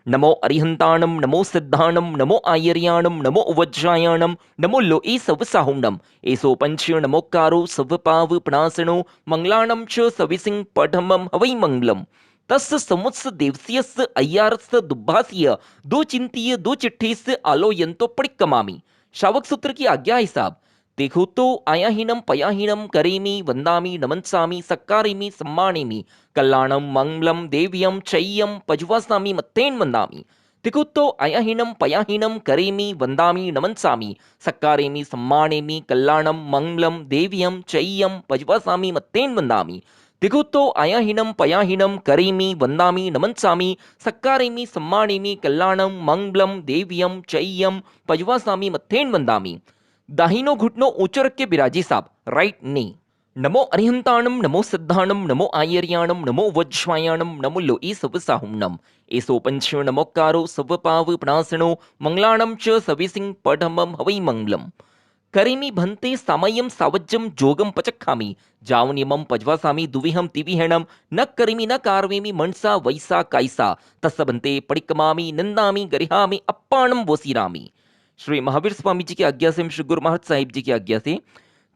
नमो अरिहंताणम, नमो सिद्धाणम, नमो आयर्याणम, नमो वज्रायाणम, नमो लोई सवसाहुणम, एसो पंच नमोकारो सवपाव प्रणासनो मंगलाणम च सविसिंग पठमम हवै मंगलम। तस् संवत्स देवसीयस्य अय्यारस्य दुब्भासीय दो चिंतीय दो चिट्ठीस्य आलोयंतो पडिक्कमामि। श्रावक सूत्र की आज्ञा है साहब। देखो तो आयाहीनम पयाहीनम करेमि वंदामि नमंसामि सक्कारेमि सम्मानेमि कल्याणम मंगलम देव्यम चय्यम पजुवासामि मत्तेन वंदामि। देखो तो आयाहीनम पयाहीनम करेमि वंदामि नमंसामि सक्कारेमि सम्मानेमि कल्याणम मंगलम देव्यम चय्यम पजुवासामि मत्तेन वंदामि। देखो तो आयाहीनम पयाहीनम करेमि वंदामि नमंसामि सक्कारेमि सम्मानेमि कल्याणम मंगलम देव्यम चय्यम पजुवासामि मत्तेन वंदामि। दाहिनो घुटनो ऊंचो रख के बिराजी साहब, राइट नी। नमो अरिहंताणम, नमो सिद्धाणम, नमो आयर्याणम, नमो वज्रवायाणम, नमो लोई सवसाहुणम, एसो पंच नमोकारो सवपाव प्रणासनो मंगलाणम च सविसिंग पठमम हवै मंगलम। करेमि भन्ते सामय्यम सावज्जम जोगम पचक्खामि जावनियमम पज्वासामि दुविहम तिविहेणम न करेमि न कारवेमि मनसा वैसा कायसा तस्य भन्ते पडिक्कमामि निंदामि गरिहामि अप्पाणम वोसीरामि। श्री महावीर स्वामी जी की आज्ञा से, श्री गुरु महाराज साहिब जी की आज्ञा से,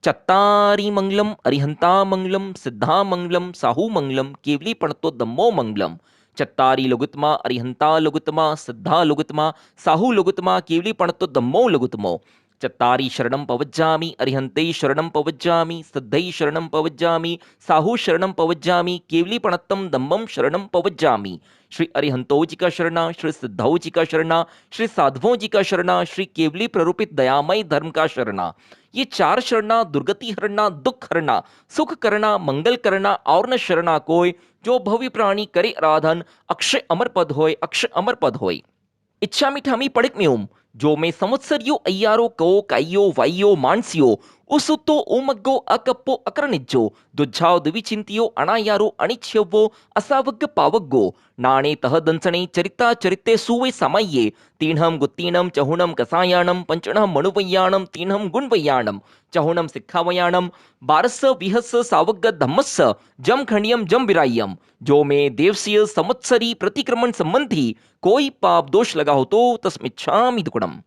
चत्तारी मंगलम अरिहंता मंगलम सिद्धा मंगलम साहू मंगलम केवली पणतो दम्मो मंगलम। चत्तारी लघुत्मा अरिहंता लघुत्मा सिद्धा लघुत्मा साहू लघुत्मा केवली पणतो दम्मो लघुत्मो। चत्तारी शरणं पवज्जामि अरिहंते शरणं पवज्जामि सिद्धै शरणं पवज्जामि साहू शरणं पवज्जामि केवली पणत्तम दम्मम शरणं पवज्जामि। श्री अरिहंतो जी का शरणा, श्री सिद्धौ जी का शरणा, श्री साधवों जी का शरणा, श्री केवली प्ररूपित दयामय धर्म का शरणा। ये चार शरणा दुर्गति हरना, दुख हरना, सुख करना, मंगल करना और न शरणा कोय। जो भव्य प्राणी करे आराधन अक्षय अमर पद होय, अक्षय अमर पद होय। इच्छा मिठामी पड़क में ओम जो में संवत्सरियो अय्यारो को काइयो वाइयो मानसियो उसुतो ओमग्गो अकप्पो अकरनिज्जो दुज्झाव दिविचिंतियो अणायारो अनिच्छ्यवो असावग्ग पावग्गो नाणे तह दंसणे चरिता चरिते सुवे समये तीन्हम गुत्तीनम चहुनम कसायाणम पंचणम मणुवय्याणम तीन्हम गुणवय्याणम चहुनम सिक्खावयाणम बारस विहस सावग्ग धम्मस्स जम खंडियम जम विरायम। जो में देवसीय संवत्सरी प्रतिक्रमण संबंधी कोई पाप दोष लगा हो तो तस्मिच्छामि दुक्कडम।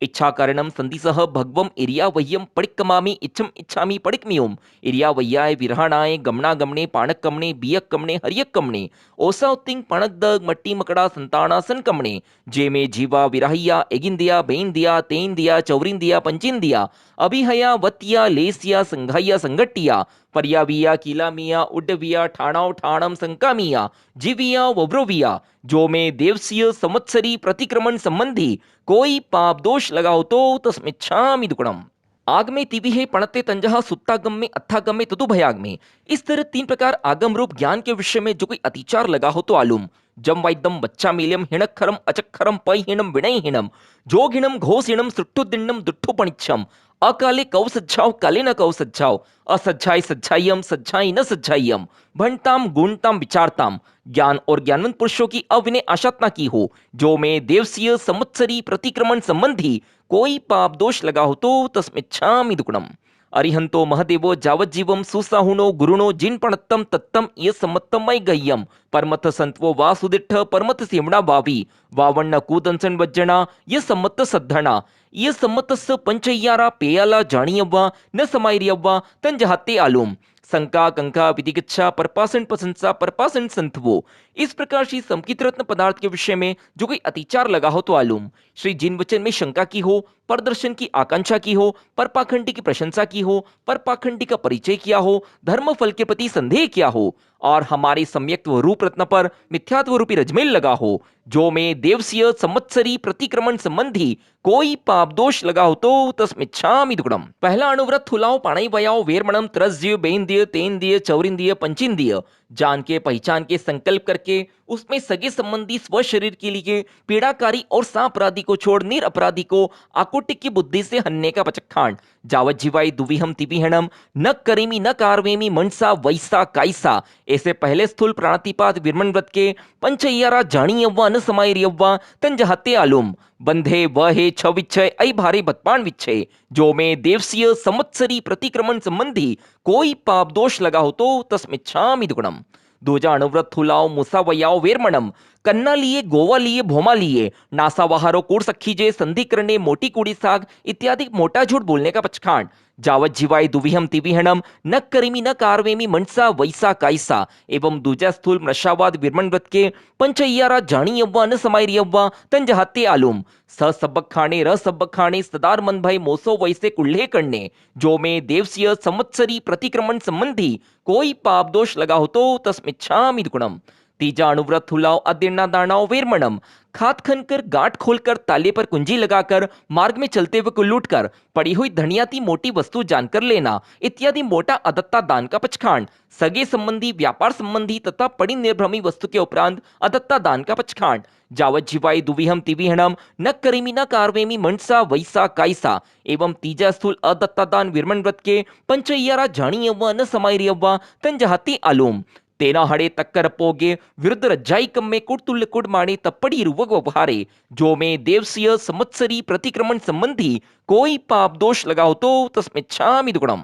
इच्छा कारणम संधिसह भगवम इरिया वह्यम पडिक्कमामि इच्छम इच्छामि पडिक्मियोम। इरिया वह्याय विरहाणाय गमना गमने पाणक कमने बियक कमने हरियक कमने ओसा उत्तिंग पणक दग मट्टी मकड़ा संताना सन कमने। जे में जीवा विराहिया एगिंदिया बेंदिया तेंदिया चौरिंदिया पंचिंदिया अभिहया वतिया लेसिया संघाइया संगट्टिया पर्याविया कीलामिया उड्डविया ठाणाव ठाणम संकामिया जीविया वब्रोविया। जो में देवसीय संवत्सरी प्रतिक्रमण संबंधी कोई पाप दोष लगा हो तो तस्मिच्छामि दुक्कडम। आग में तिवि है पणते तंजहा सुत्तागम में अत्थागम में ततु भयाग में। इस तरह तीन प्रकार आगम रूप ज्ञान के विषय में जो कोई अतिचार लगा हो तो आलूम। जम वैदम बच्चा मीलियम हिणक्षरम अचक्षरम पैहीणम विनयहीणम जोगिणम घोषिणम सृष्टुदिण्णम दुट्ठुपणिच्छम अकाले कौ सज्जाओ काले न कौ सज्जाओ असज्जाई सज्जाइयम सज्जाई न सज्जाइयम भणताम गुणताम विचारताम। ज्ञान और ज्ञानवंत पुरुषों की अविनय आशातना की हो। जो में देवसीय संवत्सरी प्रतिक्रमण संबंधी कोई पाप दोष लगा हो तो तस्मिच्छामि दुक्कडम। अरिहंतो महदेवो जावज्जीवम सुसाहुनो गुरुणो जिन पणत्तम तत्तम ये सम्मत्तम मय गह्यम परमथ संतवो वासुदिट्ठ परमथ सेवणा वावी वावण्ण कूदंसन वज्जना ये सम्मत्त सद्धणा ये सम्मतस्स पंचय्यारा पेयाला जाणीयव्वा न समायर्यव्वा तंजहाते आलूम। संका कंका विधिगिच्छा परपासन प्रशंसा परपासन संतवो। इस प्रकार श्री समकित रत्न पदार्थ के विषय में जो कोई अतिचार लगा हो तो आलूम। श्री जिन वचन में शंका की हो, परदर्शन की आकांक्षा की हो, परपाखंडी की प्रशंसा की हो, परपाखंडी का परिचय किया हो, धर्म फल के प्रति संदेह किया हो और हमारे सम्यक्त्व रूप रत्न पर मिथ्यात्व रूपी रजमेल लगा हो। जो में देवसीय संवत्सरी प्रतिक्रमण संबंधी कोई पाप दोष लगा हो तो तस्मिच्छामि दुक्कडम। पहला अणुव्रत थुलाओ पाणई वयाओ वेरमणम त्रस्दिय बेंदिय तेंदिय चौरिंदिय पंचिंदिय। जान के पहचान के संकल्प करके उसमें सगे संबंधी स्व शरीर के लिए पीड़ाकारी और सापराधी को छोड़ निर अपराधी को आकुटिक की बुद्धि से हन्ने का पचखांड। जावत जीवाई दुविहम तिविहणम न करेमी न कारवेमी मनसा वैसा कायसा। ऐसे पहले स्थूल प्राणातिपात विरमण व्रत के पंचय्यारा जाणी यव्वा न समायर यव्वा तंजहाते आलूम। बंधे वह है छ विच्छय ऐ भारे बतपान विच्छय। जो में देवसीय संवत्सरी प्रतिक्रमण संबंधी कोई पाप दोष लगा हो तो तस्मिच्छामि दुक्कडम। दूजा अणुव्रत थुलाओ मुसा वयाओ वेरमणम। कन्ना लिए गोवा लिए भोमा लिए नासा वहारो कूड़ सखी जे संधि करने मोटी कूड़ी साग इत्यादि मोटा झूठ बोलने का पचखांड। जावत जीवाय दुविहम तिविहणम न करेमी न कारवेमी मनसा वैसा कायसा। एवं दूजा स्थूल मृषावाद विरमण व्रत के पंचय्यारा जाणी यव्वा न समायर यव्वा तंजहाते आलूम। स सबक खाने र सबक खाने सदार मन भय मोसो वैसे कुल्हे करने। जो में देवसीय संवत्सरी प्रतिक्रमण संबंधी कोई पाप दोष लगा हो तो तस्मिच्छामि दुक्कडम। तीजा अणुव्रत थुलाओ अदिर्णा दानाओ वेरमणम। खात खनकर गांठ खोलकर ताले पर कुंजी लगाकर मार्ग में चलते हुए को लूटकर पड़ी हुई धनियाती मोटी वस्तु जानकर लेना इत्यादि मोटा अदत्ता दान का पचखांड। सगे संबंधी व्यापार संबंधी तथा पड़ी निर्भ्रमी वस्तु के उपरांत अदत्ता दान का पचखांड। जावत जीवाई दुविहम तिविहणम न करेमी न कारवेमी मनसा वैसा कायसा। एवं तीजा स्थूल अदत्ता दान विरमण व्रत के पंचय्यारा जाणी यव्वा न समायर यव्वा तंजहाते आलूम। तेना हड़े तक्कर पोगे विरुद्ध रज्जाई कम में कुड़तुल्य कुड़ माणे तप्पड़ी रुवग वभारे। जो में देवसीय संवत्सरी प्रतिक्रमण संबंधी कोई पाप दोष लगा हो तो तस्मिच्छामि दुक्कडम।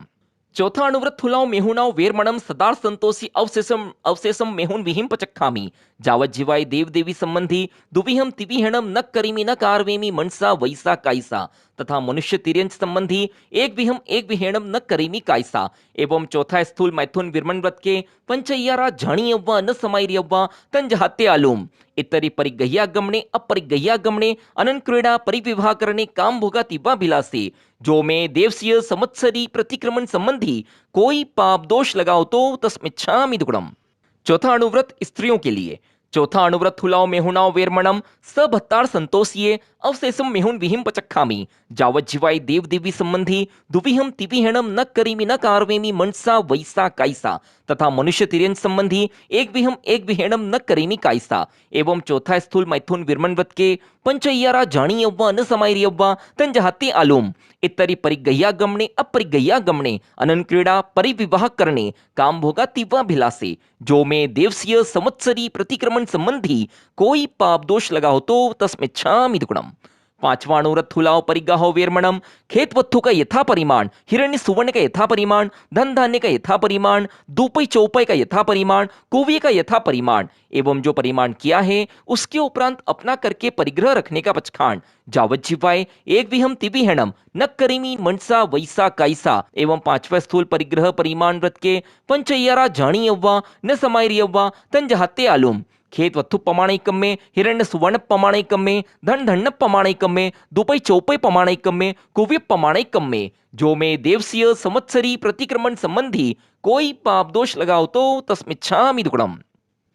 चौथा अनुव्रत थुलाओ मेहुनाओ वेरमणम सदार संतोषी अवशेषम अवशेषम मेहुन विहिम पचक्खामी जावत जीवाय देव देवी संबंधी दुविहम तिविहणम न करीमी न कारवेमी मनसा वैसा कायसा तथा मनुष्य तिर्यंच संबंधी एक विहम एक विहेणम न करीमी कायसा। एवं चौथा स्थूल मैथुन विरमण व्रत के पंचय्यारा झाणी अव्वा न समायरी अव्वा तंज हत्ते आलूम इतरी परिगह्या गमने अपरिगह्या गमने अनन क्रीडा परिविवाह करने काम भोगा तिब्बा भिलासे जो में देवसीय संवत्सरी प्रतिक्रमण संबंधी कोई पाप दोष लगाओ तो तस्मिच्छामि दुक्कडम। चौथा अनुव्रत स्त्रियों के लिए। चौथा अनुव्रत थुलाओ मेहुनाओ वेरमणम स भत्तार संतोषिये अवशेषम मेहुन विहिम पचक्खामी जावत जीवाय देव देवी संबंधी दुविहम तिविहणम न करीमी न कारवेमी मनसा वैसा कायसा तथा मनुष्य तिर्यंच संबंधी एक विहम एक विहेणम न करीमी कायसा। एवं चौथा स्थूल मैथुन विरमण व्रत के पंचय्यारा जाणी अव्वा न समायरी अव्वा तंज हत्ते आलूम इतरी परिगह्या गमने अपरिगह्या गमने अनन क्रीडा परिविवाह करने काम भोगा तिव्वा भिलासे जो में देवसीय संवत्सरी प्रतिक्रमण संबंधी कोई पाप दोष लगा हो तो तस्मिच्छामि दुक्कडम। पांचवा अनुव्रत थुलाओ परिगाहो वेरमणम खेत वत्थु का यथा परिमाण हिरण्य सुवर्ण का यथा परिमाण धन धान्य का यथा परिमाण दुपई चौपई का यथा परिमाण कुवी का यथा परिमाण एवं जो परिमाण किया है उसके उपरांत अपना करके परिग्रह रखने का पचखांड जावत जीवाय एक विहम तिविहणम न करीमी मनसा वैसा कायसा। एवं पांचवा स्थूल परिग्रह परिमाण व्रत के पंचय्यारा जाणी अव्वा न समायरी अव्वा तंज हत्ते आलूम खेत वत्थु पमाणैकम में हिरण्य सुवर्ण पमाणैकम में धन धन्न पमाणैकम में दुपई चौपई पमाणैकम में कुव्य पमाणैकम में जो में देवसीय संवत्सरी प्रतिक्रमण संबंधी कोई पाप दोष लगाओ तो तस्मिच्छामि दुक्कडम।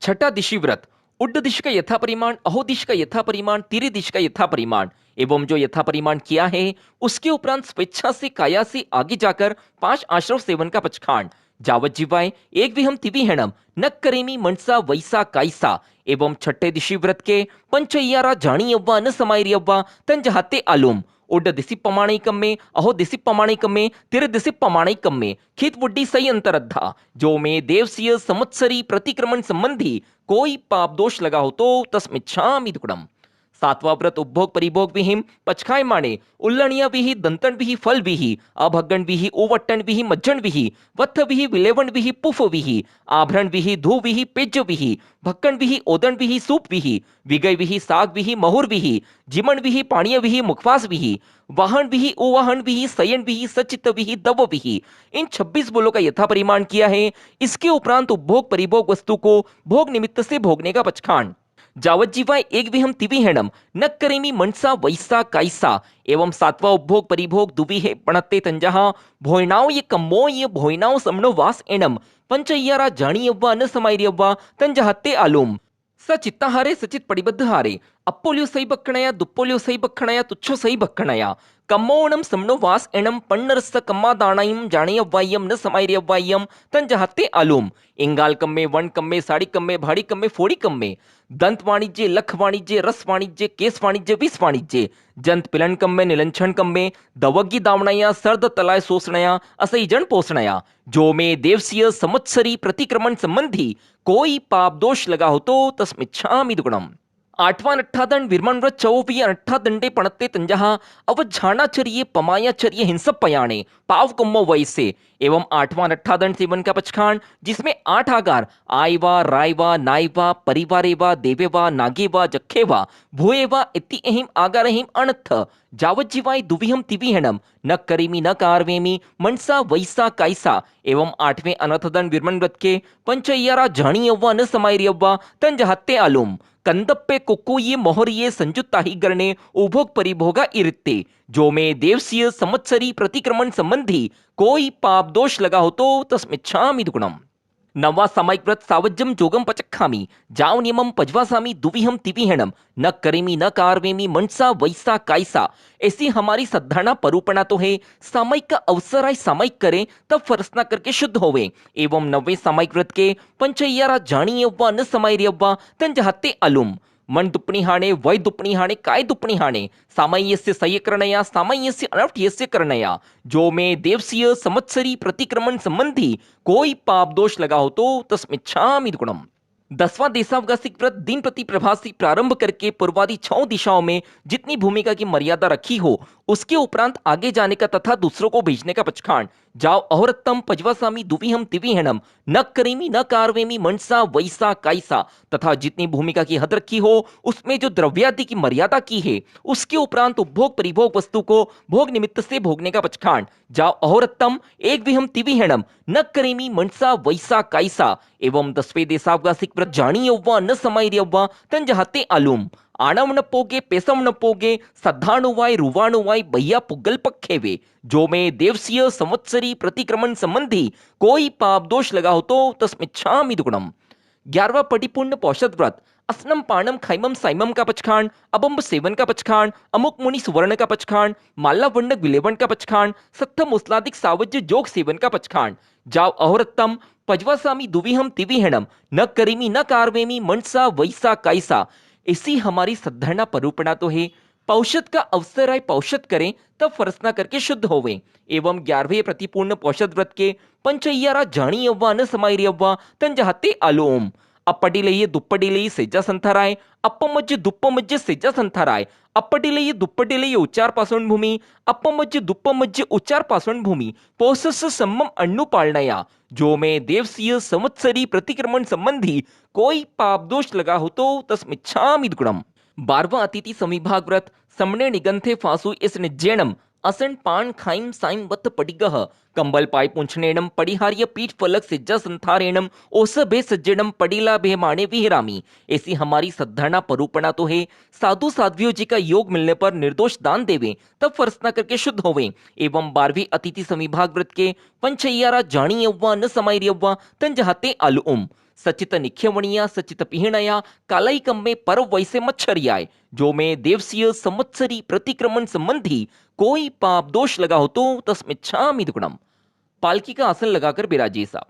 छठा दिशि व्रत। उड्ड दिश का यथा परिमाण अहो दिश का यथा परिमाण तिरी दिश का यथा परिमाण एवं जो यथा परिमाण किया है उसके उपरांत स्वेच्छा से काया से आगे जाकर 5 आश्रव सेवन का पचखांड जावत जीवाय एक विहम तिविहणम न करेमी मनसा वैसा कायसा। एवं छठे दिशि व्रत के पंचय्यारा जाणी अव्वा न समायरी अव्वा तंज हत्ते आलूम उड्ड दिशि पमाणैकम में अहो दिशि पमाणैकम में तिर दिशि पमाणैकम में खित वुड्डी सही अंतरद्धा जो में देवसीय संवत्सरी प्रतिक्रमण संबंधी कोई पाप दोष लगा हो तो तस्मिच्छामि दुक्कडम। सातवां व्रत उपभोग परिभोग विहिम पचखाय माने उल्लणिया विहि दंतन विहि फल विहि अभगण विहि ओवट्टन विहि मज्जन विहि वत्थ विहि विलेवण विहि पुफ विहि आभरण विहि धू विहि पेज विहि भक्कन विहि ओदन विहि सूप विहि विगय विहि साग विहि महुर विहि जिमन विहि पाणिय विहि मुखवास विहि वाहन विहि ओवाहन विहि सयन विहि सचित विहि दव विहि। इन 26 बोलों का यथा परिमाण किया है। इसके उपरांत उपभोग परिभोग वस्तु को भोग निमित्त से भोगने का पचखांड जावत जीवाय एक विहम तिविहणम न करेमी मनसा वैसा कायसा। एवं सातवा उपभोग परिभोग दुवि है पणत्ते तंजहा भोयनाव ये कम्मो ये भोयनाव समनो वास एणम पंचय्यारा जाणी अव्वा न समायरी अव्वा तंज हत्ते आलूम स चित्ताहारे सचित पडिबद्ध हारे अप्पोल्यो सही बक्कणया दुप्पोल्यो सही बक्कणया तुच्छो सही बक्कणया कम्मोणम समनो वास एणम पन्नरस्स कम्मादाणायम जाणे अव्वायम न समायरी अव्वायम तंज हत्ते आलूम इंगाल कम्मे वन कम्मे साड़ी कम्मे भाड़ी कम्मे फोड़ी कम्मे दंत वाणिज्य लख वाणिज्य रस वाणिज्य केस वाणिज्य विष वाणिज्य जंत पिलन कम्मे निलंछन कम्मे दवग्गी दावणया सर्द तलाय सोसणया असई जन पोसणया जो में देवसीय संवत्सरी प्रतिक्रमण संबंधी कोई पाप दोष लगा हो तो तस्मिच्छामि दुक्कडम। आठवां अट्ठादंड विरमण व्रत चौवी अट्ठादंडे पणत्ते तंजहा अवझाणाचर्ये पमायाचर्ये हिंसप पयाणे पाव कुम्मो वैसे। एवं आठवां अट्ठादंड सेवन का पचखांड जिसमें 8 आगार आयवा रायवा नायवा परिवारेवा देवेवा नागेवा जखेवा भूएवा इति एहिम आगारहिम अणत्थ जावत जीवाय दुविहम तिविहणम न करीमी न कारवेमी मनसा वैसा कायसा। एवं 8वें अनर्थदंड विरमण व्रत के पंचय्यारा जाणी अव्वा न समायरी अव्वा तंज हत्ते आलूम कंदप्पे कुक्कुये मोहरिये संजुत्ता ही गरणे उभोग परिभोगा इरित्ते जो में देवसीय संवत्सरी प्रतिक्रमण संबंधी कोई पाप दोष लगा हो तो तस्मिच्छामि दुक्कडम। नवा सामायिक व्रत सावज्जम जोगम पचक्खामी जाव नियमम पजवासामी दुविहम तिविहणम न करेमी न कारवेमी मनसा वैसा कायसा। ऐसी हमारी सद्धारणा परूपणा तो है सामायिक का अवसर आय सामायिक करें तब फरसना करके शुद्ध होवे। एवं 9वें सामायिक व्रत के पंचय्यारा जाणी अव्वा न समायरी अव्वा तंज हत्ते आलूम मन दुप्पणी हाणे वय दुप्पणी हाणे काय दुप्पणी हाणे सामाय्यस्य संयकरणया सामाय्यस्य अनवठ्यस्य करणया जो में देवसीय संवत्सरी प्रतिक्रमण संबंधी कोई पाप दोष लगा हो तो तस्मिच्छामि दुक्कडम। 10वां देशावकाशिक व्रत दिन प्रति प्रभात से प्रारंभ करके पूर्वादि 6 दिशाओं में जितनी भूमिका की मर्यादा रखी हो उसके उपरांत आगे जाने का तथा दूसरों को भेजने का पचखांड। जाओ अहोरत्तम पजवासामी दुविहम तिविहणम न करीमी न कारवेमी मनसा वैसा काइसा। तथा जितनी भूमिका की हद रखी हो उसमें जो द्रव्यादि की मर्यादा की है उसके उपरांत उपभोग परिभोग वस्तु को भोग निमित्त से भोगने का पचखांड। जाओ अहोरत्तम एक विहम तिविहणम न करीमी मनसा वैसा काइसा। एवं 10वें देशावकाशिक व्रत जानी यव्वा न समय यव्वा तन जहाते आलूम। आणव न पोगे पेसम न पोगे सद्धाणुवाय रुवाणुवाय भैया पुगल पखेवे। जो में देवसीय संवत्सरी प्रतिक्रमण संबंधी कोई पाप दोष लगा हो तो तस्मिच्छामि दुगुणम। 11वां परिपूर्ण पौषध व्रत असनम पाणम खैमम साइमम का पचखांड, अबंब सेवन का पचखांड, अमुक मुनि सुवर्ण का पचखांड, माला वंडक विलेवन का पचखांड, सत्थ मुस्लादिक सावज्य जोग सेवन का पचखांड। जाओ अहोरत्तम पजवासामी दुविहम तिविहणम न करीमी न कारवेमी मनसा वैसा काइसा। इसी हमारी सद्धरणा परूपणा तो है। पौषध का अवसर आए पौषध करें तब फरसना करके शुद्ध होवे। एवं 11वें प्रतिपूर्ण पौषध व्रत के पंचय्यारा जानी यव्वा न समाई यव्वा तन जहाते आलोम। ಅಪ್ಪಡಿಲೆಯೇ ದುಪ್ಪಡಿಲೆಯೇ ಸೆಜ್ಜ ಸಂಥಾರಾय अप्पमज्ज दुप्पमज्ज सेज्जा संथाराय अप्पटिलेयी दुप्पटिलेयी उच्चार पासवण भूमी अप्पमज्ज दुप्पमज्ज उच्चार पासवण भूमी पोसस सम्मम अण्णु पाळणया। जो में देवसीय संवत्सरी प्रतिक्रमण संबंधी कोई पाप दोष लगा हो तो तस्मिच्छामि दुक्कडम। 12वां अतिथि समिभाग व्रत समणे निगंथे फासु इस निज्जेणम असन पान खाइम साइम वत पडिगह कंबल पाय पुंछनेणम पडिहार्य पीठ फलक सिज्जा संथारेणम ओस बे सज्जनम पडिला बे माणे विहरामी। ऐसी हमारी सद्धरणा परूपणा तो है। साधु साध्वियों जी का योग मिलने पर निर्दोष दान देवे तब फर्सना करके शुद्ध होवे। एवं 12वीं अतिथि समिभाग व्रत के पंचय्यारा जानी यव्वा न समाई यव्वा तन जहाते आलुम। सचित निख्यवणिया सचित पिहणया कालाई कम्मे पर वैसे मच्छरियाय। जो में देवसीय संवत्सरी प्रतिक्रमण संबंधी कोई पाप दोष लगा हो तो तस्मिच्छामि दुक्कडम। पालकी का आसन लगाकर बिराजे साहब।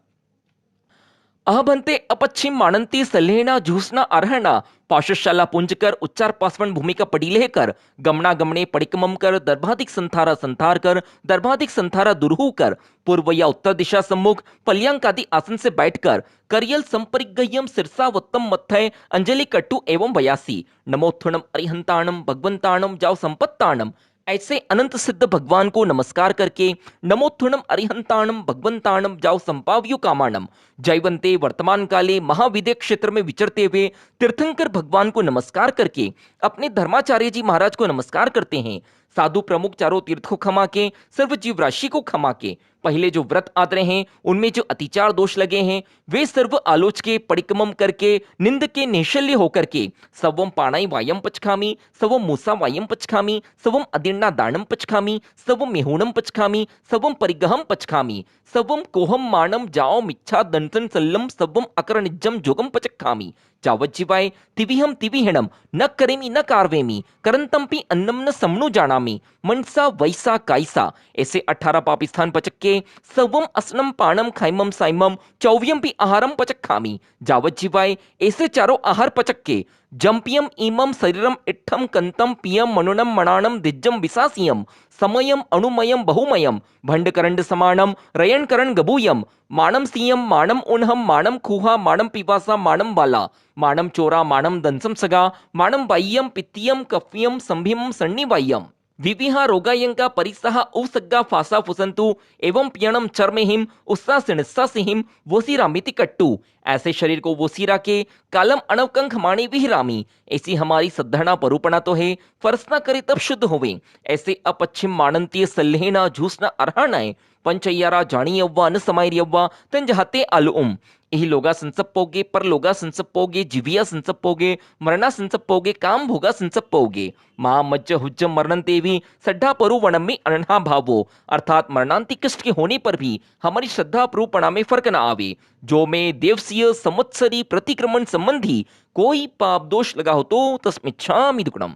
अहभंते अपच्छिम मानंती सल्हेना झूसना अर्हना पाशशाला पुंज कर उच्चार पासवन भूमिका पड़ीलेह कर गमना गमने पडिकमम कर दर्भाधिक संथारा संथार कर दर्भाधिक संथारा दुर्हु कर पूर्व या उत्तर दिशा सम्मुख पल्यांक आदि आसन से बैठकर करियल संपरिगय्यम सिरसावत्तम मत्थय अंजलि कट्टु एवं वयासी नमोत्थुणम अरिहंताणम भगवंताणम जाओ संपत्ताणम। ऐसे अनंत सिद्ध भगवान को नमस्कार करके नमोत्थुणम अरिहंताणम भगवंताणम जाओ संपाव्यु कामाणम। जयवंते वर्तमान काले महाविद्य क्षेत्र में विचरते हुए तीर्थंकर भगवान को नमस्कार करके अपने धर्माचार्य जी महाराज को नमस्कार करते हैं। साधु प्रमुख चारों तीर्थ को क्षमा के सर्व जीव राशि को क्षमा के पहले जो व्रत आदरे हैं उनमें जो अतिचार दोष लगे हैं वे सर्व आलोच के परिकमम करके निंद के निशल्य होकर के सवम पाणाई वायम पचखामी सवम मूसा वायम पचखामी सवम अदिर्णा दानम पचखामी सवम मेहुणम पचखामी सवम परिगहम पचखामी सवम कोहम माणम जाओ मिच्छा दंतन सल्लम सवम अकरनिज्जम जोगम पचखामी। जावज्जीवाय तिविहम तिविहणम न करेमी न कारवेमी करंतम्पि अन्नम न समनु जानामी मनसा वैसा काइसा। ऐसे 18 पापिस्थान पचक के सवम असनम पाणम खाइमम साइमम चौव्यम आहारम पचक खामी। जावज्जीवाय ऐसे चारों आहार पचक के जंपियम इमम शरीरम इट्ठम कंतम पियम मनुनम मणानम दिज्जम विसासियम समयम अणुमयम बहुमयम भंडकरंड समानम रयनकरण गबूयम माणम सियम माणम उन्हम माणम खुहा माणम पिपासा माणम बाला माणम चोरा माणम दंसम सगा माणम बाह्यम पित्तियम कफ्यम संभिम सन्निवाह्यम विविहा रोगायंका परिसहा उसग्गा फासा फुसंतु एवं पियणम चर्महिम उस्सासिणिस्सासिहिम वोसीरामिति कट्टू। ऐसे शरीर को वोसीरा के कालम अणवकंख माणे विहिरामी। ऐसी हमारी सद्धरणा परूपणा तो है। फरसना करे तब शुद्ध होवे। ऐसे अपच्छिम मानंतीय सल्हेना झूसना अर्हाणाय पंचय्यारा जानी यव्वा न समाई यव्वा तन जहाते आलुम। यही लोगा संसप्पोगे पर लोगा संसप्पोगे जीविया संसप्पोगे मरणा संसप्पोगे काम भोगा संसप्पोगे मां मज्ज हुज्ज मरणन देवी सड्ढा परु वनम में अनहा भावो। अर्थात मरणांतिक कष्ट के होने पर भी हमारी श्रद्धा प्रूपणा में फर्क न आवे। जो में देवसीय संवत्सरी प्रतिक्रमण संबंधी कोई पाप दोष लगा हो तो तस्मिच्छामि दुक्कडम।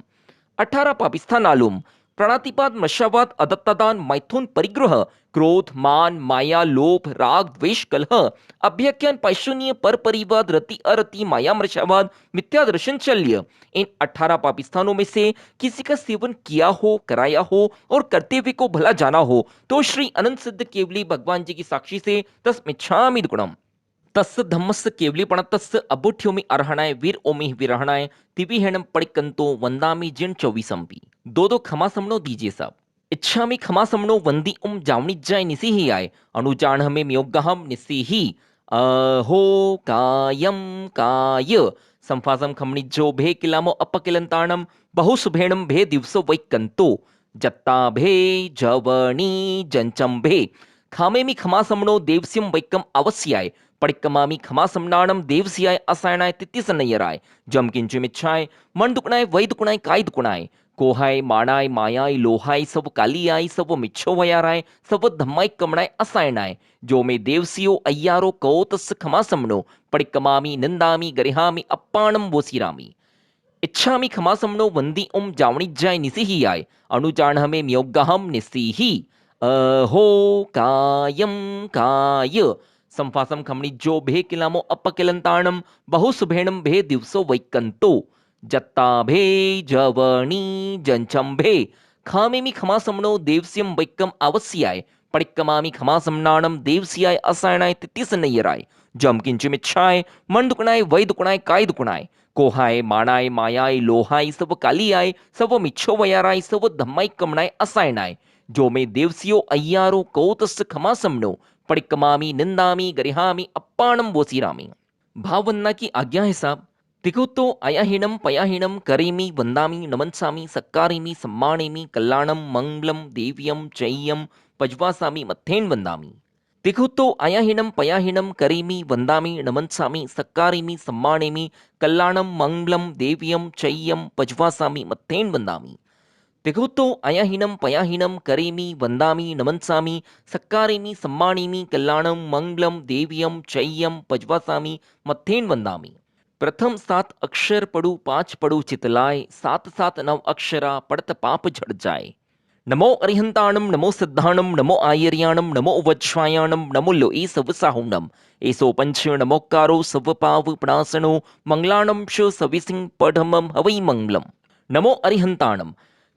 18 पापिस्थान आलुम प्राणातिपात मशावात अदत्तादान मैथुन परिग्रह क्रोध मान माया लोभ राग द्वेष कलह अभ्यख्यान पैशून्य पर परिवाद रति अरति माया मृषावाद मिथ्या दर्शन शल्य। इन 18 पाकिस्तानों में से किसी का सेवन किया हो कराया हो और करते हुए को भला जाना हो तो श्री अनंत सिद्ध केवली भगवान जी की साक्षी से तस्मिच्छामि दुक्कडम। तस् धम्मस् केवलीपण तस् अबुठ्योमि अर्हणाय वीर ओमि विरहणाय तिविहेणम पड़िकंतो वंदामी जिन 24 दो क्षमा समनो दीजिए साहब। इच्छामि खमासमनो वंदी जावणिज्जाय निसिहियाय अनुजानहमे म्योग्गहम निसिहि अहो कायम काय संफासम खमनिज्जो भे किलामो अपकिलंताणम बहुसुभेणम भे दिवसो वैकंतो जत्ता भे जवणी जंचम भे खामेमि खमासमनो देवस्यम वैकम अवस्याय पडिक्कमामि खमासमनाणम देवस्याय असायणाय तितिसनयराय जम किंचिमिच्छाय मन दुकुणाय वै दुकुणाय काय दुकुणाय कोहाय माणाय मायाय लोहाय सब कालियाय सब मिच्छो वयाराय सब धम्माय कमणाय असायणाय जो मे देवसियो अय्यारो कौतस खमासमनो पडिक्कमामि निंदामि गरिहामि अप्पाणम वोसिरामि इच्छामि खमासमनो वंदी जावणिज्जाय निसिहियाय अनुजानहमे म्योग्गहम निसिहि अहो कायम काय संफासम खमनिज्जो भे किलामो अपकिलंताणम बहुसुभेणम भे दिवसो वैकंतो जत्ता भे जवणी जंचंभे खामेमि खमासमनो देवस्यम वैक्कम अवस्याय पडिक्कमामि खमासमनाणम देवस्याय असायणाय तितिसनयराय जम किंचिमिच्छाय मन दुकुणाय वै दुकुणाय काय दुकुणाय कोहाय माणाय मायाय लोहाय सब कालियाय सब मिच्छो वयाराय सब धम्माय कमणाय असायणाय जो मे देवसियो अय्यारो कौतस खमासमनो पडिक्कमामि निंदामि गरिहामि अप्पाणम वोसिरामि। भाववंदना की आज्ञा है साहब। तिकुतो अयाहीनम पयाहीनम करेमि वंदामि नमनसामि सक्कारेमि सम्मानेमि कल्याणम मंगलम देव्यम चैयम पज्वासामि मत्थेन वंदामि। तिकुतो अयाहीनम पयाहीनम करेमि वंदामि नमनसामि सक्कारेमि सम्मानेमि कल्याणम मंगलम देव्यम चैयम पज्वासामि मत्थेन वंदामि। तिघुतो अयाहीनम पयाहीनम करेमि वंदामि नमनसामि सक्कारेमि सम्मानेमि कल्याणम मंगलम देव्यम चैयम पज्वासामि मत्थेन वंदामि। प्रथम 7 अक्षर पढ़ू 5 पढ़ू चितलाय 7 7 9 अक्षरा पढ़त पाप झड़ जाए। नमो अरिहंताणम नमो सिद्धाणम नमो आयर्याणम नमो वज्वायाणम नमो लो ई सब साहुणम एसो पंच नमोकारो सब पाव प्रणासनो मंगलाणम श सविसिंह पढ़मम हवई मंगलम। नमो अरिहंताणम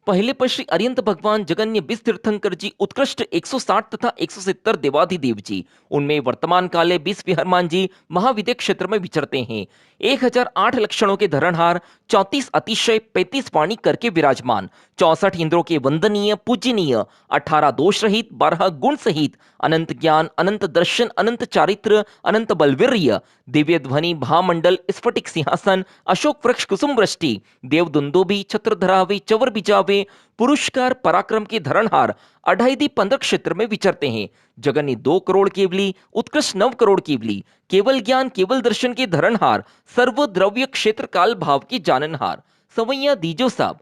पहले पर श्री अरिहंत भगवान जगन्य 20 तीर्थंकर जी उत्कृष्ट 160 तथा 170 देवाधिदेव जी उनमें वर्तमान काले 20 विहरमान जी महाविद्य क्षेत्र में विचरते हैं। 1008 लक्षणों के धरणहार 34 अतिशय 35 वाणी करके विराजमान 64 इंद्रों के वंदनीय पूजनीय 18 दोष रहित 12 गुण सहित अनंत ज्ञान अनंत दर्शन अनंत चारित्र अनंत बलवीर्य दिव्य ध्वनि भामंडल स्फटिक सिंहासन अशोक वृक्ष कुसुम वृष्टि देव दुंदोभी छत्र धरावे चवर बिजावे पुरुषकार पराक्रम के धरणहार 2.5 क्षेत्र में विचरते हैं। जगन्य 2 करोड़ केवली उत्कृष्ट 9 करोड़ केवली केवल ज्ञान केवल दर्शन के धरणहार सर्व द्रव्य क्षेत्र काल भाव के जाननहार सवैया दीजो साहब।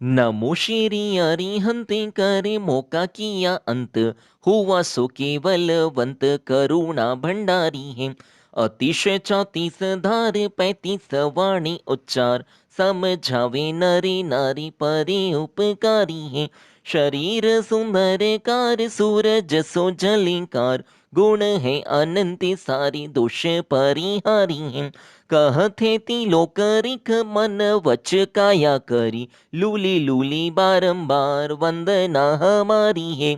नमो श्री अरिहंते करे मौका किया अंत हुआ सो केवलवंत करुणा भंडारी है अतिशय 34 धार 35 वाणी उच्चार समझावे नरे नारी परे उपकारी है शरीर सुंदर कार सूरज सो जलिंकार गुण है अनंत सारी दोष परिहारी है कहते ती लोकरिक मन वच काया करी लूली लूली बारंबार वंदना हमारी है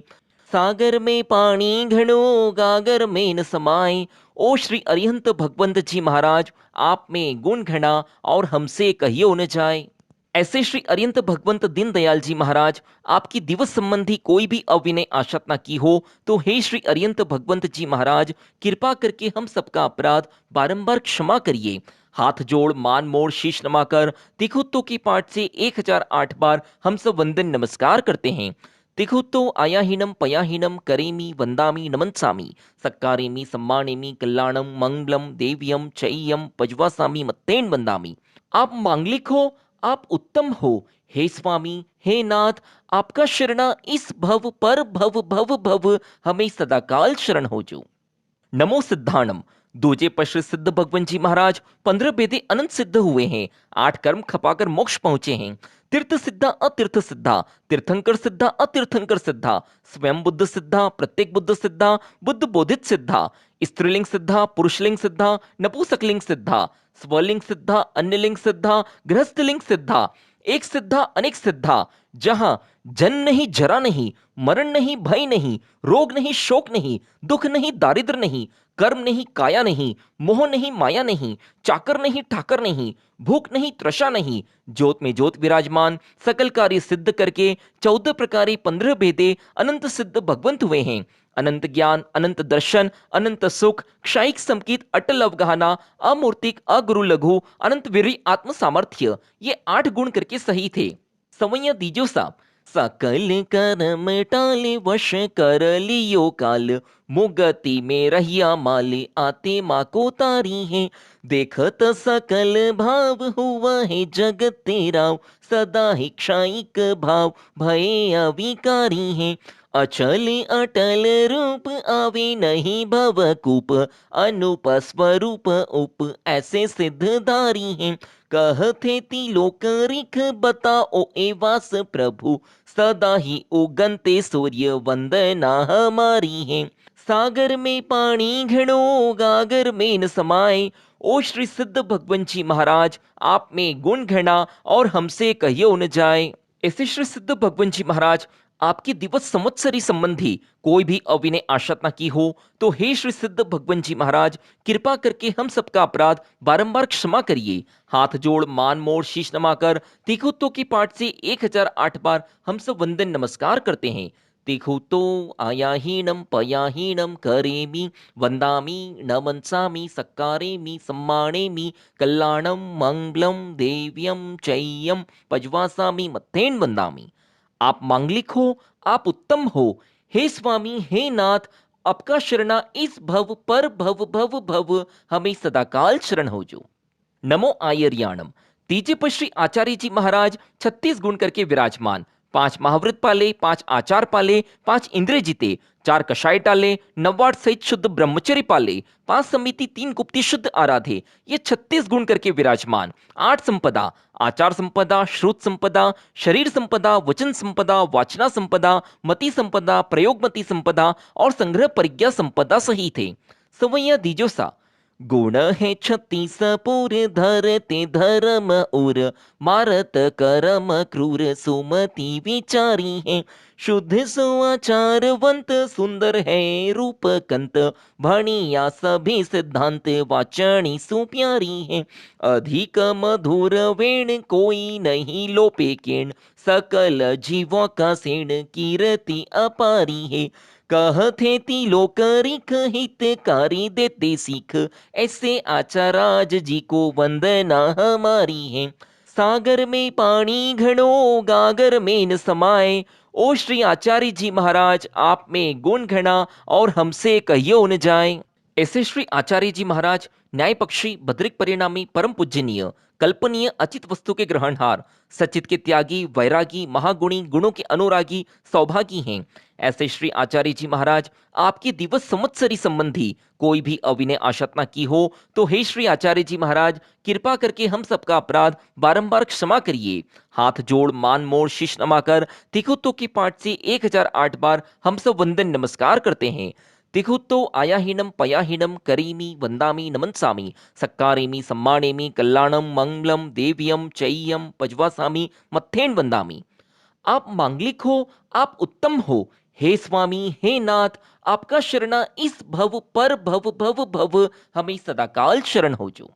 सागर में पानी घड़ो गागर में न समाए। ओ श्री अरिहंत भगवंत जी महाराज आप में गुण घना और हमसे कहियो न जाए। ऐसे श्री अरिहंत भगवंत दीनदयाल जी महाराज आपकी दिवस संबंधी कोई भी अविनय आशा की हो तो हे श्री अरिहंत भगवंत जी महाराज कृपा करके हम सबका अपराध बारंबार क्षमा करिए। हाथ जोड़ मान मोड़ शीश नमाकर तिखुत्तो की पाठ से 1008 बार हम सब वंदन नमस्कार करते हैं। तिखुत्तो आयाहीनम पयाहीनम करेमि वंदामि नमनसामि सक्कारेमि सम्मानेमि कल्याणम मंगलम देव्यम चैयम पज्वासामि मत्तेन वंदामि। आप मांगलिक हो आप उत्तम हो हे स्वामी हे नाथ आपका शरणा इस भव पर भव भव भव हमें सदाकाल शरण हो जो। नमो सिद्धाणम दूजे पश्र सिद्ध भगवान जी महाराज 15 बेदे अनंत सिद्ध हुए हैं 8 कर्म खपाकर मोक्ष पहुंचे हैं तीर्थ सिद्धा अतीर्थ सिद्धा तीर्थंकर सिद्धा अतीर्थंकर सिद्धा स्वयं बुद्ध सिद्धा प्रत्येक बुद्ध सिद्धा बुद्ध बोधित सिद्धा स्त्रीलिंग सिद्धा पुरुषलिंग सिद्धा नपुंसकलिंग सिद्धा स्वलिंग सिद्धा अन्यलिंग सिद्धा गृहस्थलिंग सिद्धा एक सिद्धा अनेक सिद्धा जहां जन्म नहीं जरा नहीं, मरण नहीं भय नहीं, रोग नहीं शोक नहीं, दुख नहीं दारिद्र नहीं, कर्म नहीं काया नहीं, मोह नहीं माया नहीं, चाकर नहीं ठाकर नहीं, भूख नहीं त्रषा नहीं, ज्योत में ज्योत विराजमान सकल कार्य सिद्ध करके 14 प्रकारे 15 भेदे अनंत सिद्ध भगवंत हुए हैं। अनंत ज्ञान, अनंत दर्शन, अनंत सुख, क्षयिक संकीत, अटल अवगाहना, अमूर्तिक, अगुरु लघु, अनंत वीर्य, आत्म सामर्थ्य, ये 8 गुण करके सही थे। सवैया दीजो साहब। सकल करम टाले वश कर लियो काल, मुगति में रहिया माले आते माँ को तारी है। देखत सकल भाव हुआ है जगत तेरा, सदा ही क्षयिक भाव भय अविकारी है। अचल अटल रूप आवे नहीं भवकूप, अनुप स्वरूप उप ऐसे सिद्धधारी हैं। कहते तिलोक रिख बताओ एवास प्रभु, सदा ही उगनते सूर्य वंदना हमारी है। सागर में पानी घड़ो गागर में न समाए, ओ श्री सिद्ध भगवंत जी महाराज आप में गुण घना और हमसे कहियो न जाए। ऐसे श्री सिद्ध भगवंत जी महाराज आपकी दिवस संवत्सरी संबंधी कोई भी अविनय आशा की हो तो हे श्री सिद्ध भगवंत जी महाराज कृपा करके हम सबका अपराध बारंबार क्षमा करिए। हाथ जोड़ मान मोड़ शीश नमाकर तीखुत्तो की पाठ से 1008 बार हम सब वंदन नमस्कार करते हैं। तीखुत्तो आयाहीनम पयाहीनम करेमि वंदामि नमंसामि सक्कारेमि सम्मानेमि कल्याणम मंगलम देव्यम चय्यम पजवासामि मत्थेन वंदामि। आप मांगलिक हो, आप उत्तम हो, हे स्वामी हे नाथ, आपका शरणा इस भव पर भव भव भव हमें सदाकाल शरण हो जो। नमो आयर्याणम। तीजे पर श्री आचार्य जी महाराज 36 गुण करके विराजमान, 5 महाव्रत पाले, 5 आचार पाले, 5 इंद्रिय जीते, 4 कषाय टाले, 9 सहित शुद्ध ब्रह्मचर्य पाले, 5 समिति, 3 गुप्ति शुद्ध आराधे, ये 36 गुण करके विराजमान। 8 संपदा, आचार संपदा, श्रुत संपदा, शरीर संपदा, वचन संपदा, वाचना संपदा, मति संपदा, प्रयोगमति संपदा और संग्रह परिज्ञा संपदा सही थे। सवैया दीजो सा। गुण है 36 पुर धरते धर्म उर, मारत करम क्रूर सुमति विचारी है। शुद्ध सुआचारवंत सुंदर है रूप कंत, भणिया सभी सिद्धांत वाचणी सुप्यारी है। अधिक मधुर वेण कोई नहीं लोपे केण, सकल जीवों का सेण कीर्ति अपारी है। कहते तिलोक रिख हितकारी देते सीख, ऐसे आचाराज जी को वंदना हमारी है। सागर में पानी घड़ो गागर में न समाए, ओ श्री आचार्य जी महाराज आप में गुण घना और हमसे कहियो न जाए। ऐसे श्री आचार्य जी महाराज न्याय पक्षी बद्रिक परिणामी परम पूजनीय कल्पनीय अचित वस्तु के ग्रहणहार सचित के त्यागी वैरागी महागुणी गुणों के अनुरागी सौभागी हैं। ऐसे श्री आचार्य जी महाराज आपकी दिवस संवत्सरी संबंधी कोई भी अविनय आशा की हो तो हे श्री आचार्य जी महाराज कृपा करके हम सबका अपराध बारंबार क्षमा करिए। हाथ जोड़ मान मोड़ शीश नमाकर तिकुत्तो की पाठ से 1008 बार हम सब वंदन नमस्कार करते हैं। तिकुत्तो आयाहीनम पयाहीनम करीमि वंदामि नमंसामि सक्कारेमि सम्मानेमि कल्याणम मंगलम देव्यम चय्यम पजवासामि मत्थेन वंदामि। आप मांगलिक हो, आप उत्तम हो, हे स्वामी हे नाथ, आपका शरणा इस भव पर भव भव भव हमें सदाकाल शरण हो जो।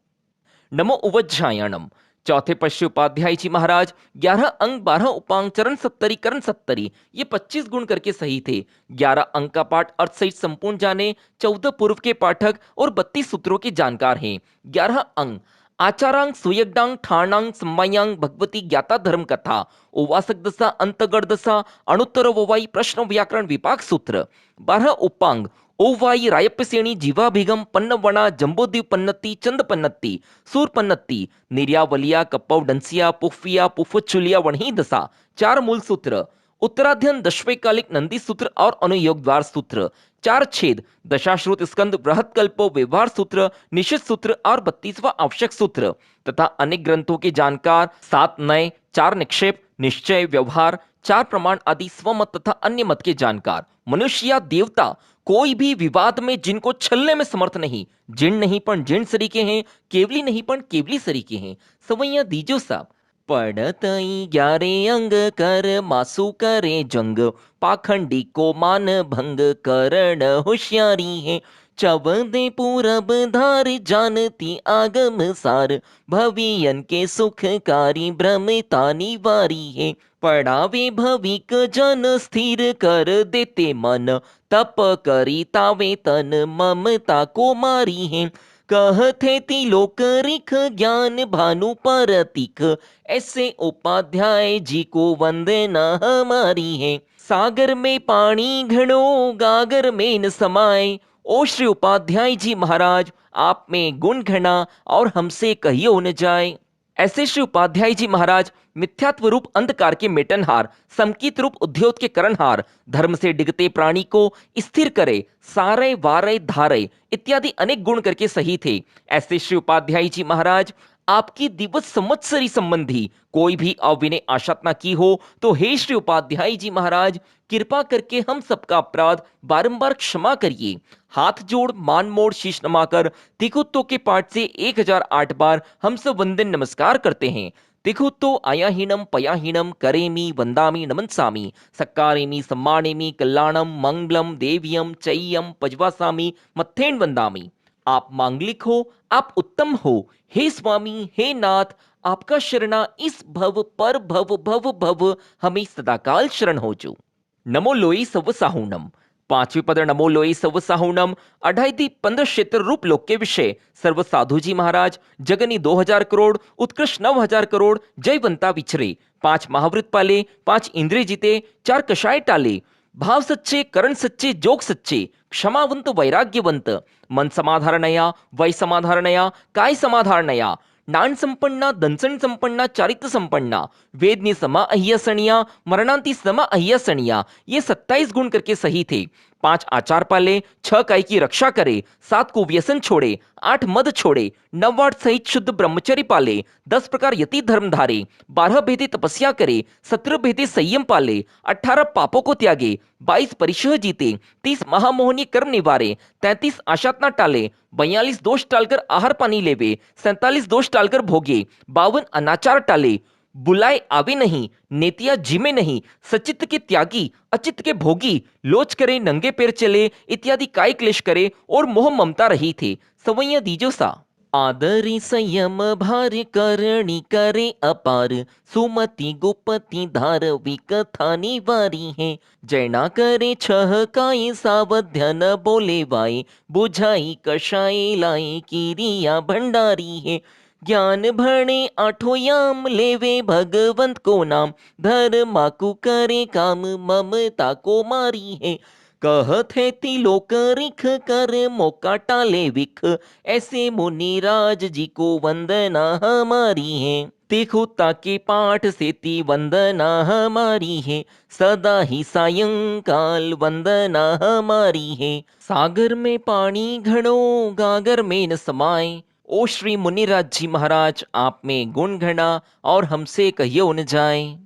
नमो उवज्झायणम। चौथे पश्य उपाध्याय जी महाराज 11 अंक 12 उपांग चरण 70 करण 70 ये 25 गुण करके सही थे। 11 अंक का पाठ अर्थ सहित संपूर्ण जाने, 14 पूर्व के पाठक और 32 सूत्रों के जानकार हैं। 11 अंक आचारांग सुयग्डांग ठाणांग सम्मायांग भगवती ज्ञाता धर्म कथा, उवासक दशा अंतगढ़ दशा अणुत्तर वोवाई प्रश्न व्याकरण विपाक सूत्र। 12 उपांग ओवाई रायप्पसेणी जीवाभिगम पन्नवणा जंबोदीप पन्नति चंद पन्नति सूर पन्नति निर्यावलिया कप्पव डंसिया पुफिया पुफुचुलिया वणही दशा। 4 मूल सूत्र उत्तराध्ययन दशवेकालिक नंदी सूत्र और अनुयोग द्वार सूत्र। 4 छेद दशाश्रुत स्कंद बृहत कल्पो व्यवहार सूत्र निश्चित सूत्र और 32वां आवश्यक सूत्र तथा अनेक ग्रंथों के जानकार 7 नए 4 निक्षेप निश्चय व्यवहार 4 प्रमाण आदि स्वमत तथा अन्य मत के जानकार। मनुष्य या देवता कोई भी विवाद में जिनको छलने में समर्थ नहीं, जिन नहीं पण जिन सरीके हैं, केवली नहीं पण केवली सरीके हैं। सवैया दीजो साहब। पढ़तई 11 अंग कर मासु करे जंग, पाखंडी को मान भंग करण होशियारी है। चवदे पूरब धार जानती आगम सार, भवियन के सुखकारी भ्रमिता निवारी है। पढ़ावे भविक जन स्थिर कर देते मन, तप करी तावे तन ममता को मारी है। कहते तिलोक रिख ज्ञान भानु परतिक, ऐसे उपाध्याय जी को वंदना हमारी है। सागर में पानी घड़ो गागर में न समाए, ओ श्री उपाध्याय जी महाराज आप में गुण घना और हमसे कहियो न जाए। ऐसे श्री उपाध्याय जी महाराज मिथ्यात्व रूप अंधकार के मेटनहार, संकीत रूप उद्योग के करणहार, धर्म से डिगते प्राणी को स्थिर करे, सारे वारे धारे इत्यादि अनेक गुण करके सही थे। ऐसे श्री उपाध्याय जी महाराज आपकी दिवस संवत्सरी संबंधी कोई भी अविनय आशातना की हो तो हे श्री उपाध्याय जी महाराज कृपा करके हम सबका अपराध बारंबार क्षमा करिए। हाथ जोड़ मान मोड़ शीश नमाकर तिकुत्तो के पाठ से 1008 बार हम सब वंदन नमस्कार करते हैं। तिकुत्तो आयाहीनम पयाहीनम करेमी वंदामी नमनसामी, सक्कारेमी सम्मानेमी कल्याणम मंगलम देव्यम चय्यम पजवासामी मत्थेन वंदामी। आप मांगलिक हो, आप उत्तम हो, हे स्वामी हे नाथ आपका शरणा इस भव पर भव भव भव हमें सदाकाल शरण हो जो। नमो लोई सव साहुणम। पांचवी पद नमो लोई सव साहुणम 2.5 क्षेत्र रूप लोक के विषय सर्व साधु जी महाराज जगनी 2000 करोड़ उत्कृष्ट 9000 करोड़ जयवंता विचरे। 5 महावृत पाले, 5 इंद्रिय जीते, 4 कषाय टाले, भाव सच्चे करण सच्चे जोग सच्चे, क्षमावंत वैराग्यवंत, मन समाधारणया वै समाधारणया काय समाधारणया, नान संपन्ना दंसन संपन्ना चारित्र संपन्ना, वेदनी समा अह्यसनिया मरणांति समा अह्यसनिया, ये 27 गुण करके सही थे। 5 आचार पाले, 6 काय की रक्षा करे, 7 को व्यसन छोड़े, 8 मद छोड़े, 9 वाट सहित शुद्ध ब्रह्मचर्य पाले, 10 प्रकार यति धर्म धारे, 12 भेदे तपस्या करे, 17 भेदे संयम पाले, 18 पापों को त्यागे, 22 परिशह जीते, 30 महामोहनी कर्म निवारे, 33 आशातना टाले, 42 दोष टालकर आहार पानी लेवे, 47 दोष टालकर भोगे, 52 अनाचार टाले, बुलाए आवे नहीं, नेतिया जिमे नहीं, सचित्त के त्यागी अचित्त के भोगी, लोच करे नंगे पैर चले इत्यादि काय क्लेश करे और मोह ममता रही थे। सवैया दीजो सा। आदरि संयम भार करणी करे अपार, सुमति गुपति धार विकथा निवारी है। जैना करे छह काय सावध्य न बोले वाय, बुझाई कषाय लाए किरिया भंडारी है। ज्ञान भणे आठो याम लेवे भगवंत को नाम, धर्माकु करे काम ममता को मारी है। कहत है तिलोक रिख कर मौका टाले विख, ऐसे मुनिराज जी को वंदना हमारी है। तिखुता के पाठ से ती वंदना हमारी है, सदा ही सायंकाल वंदना हमारी है। सागर में पानी घड़ो गागर में न समाए, ओ श्री मुनिराज जी महाराज आप में गुण घना और हमसे कहियो न जाए।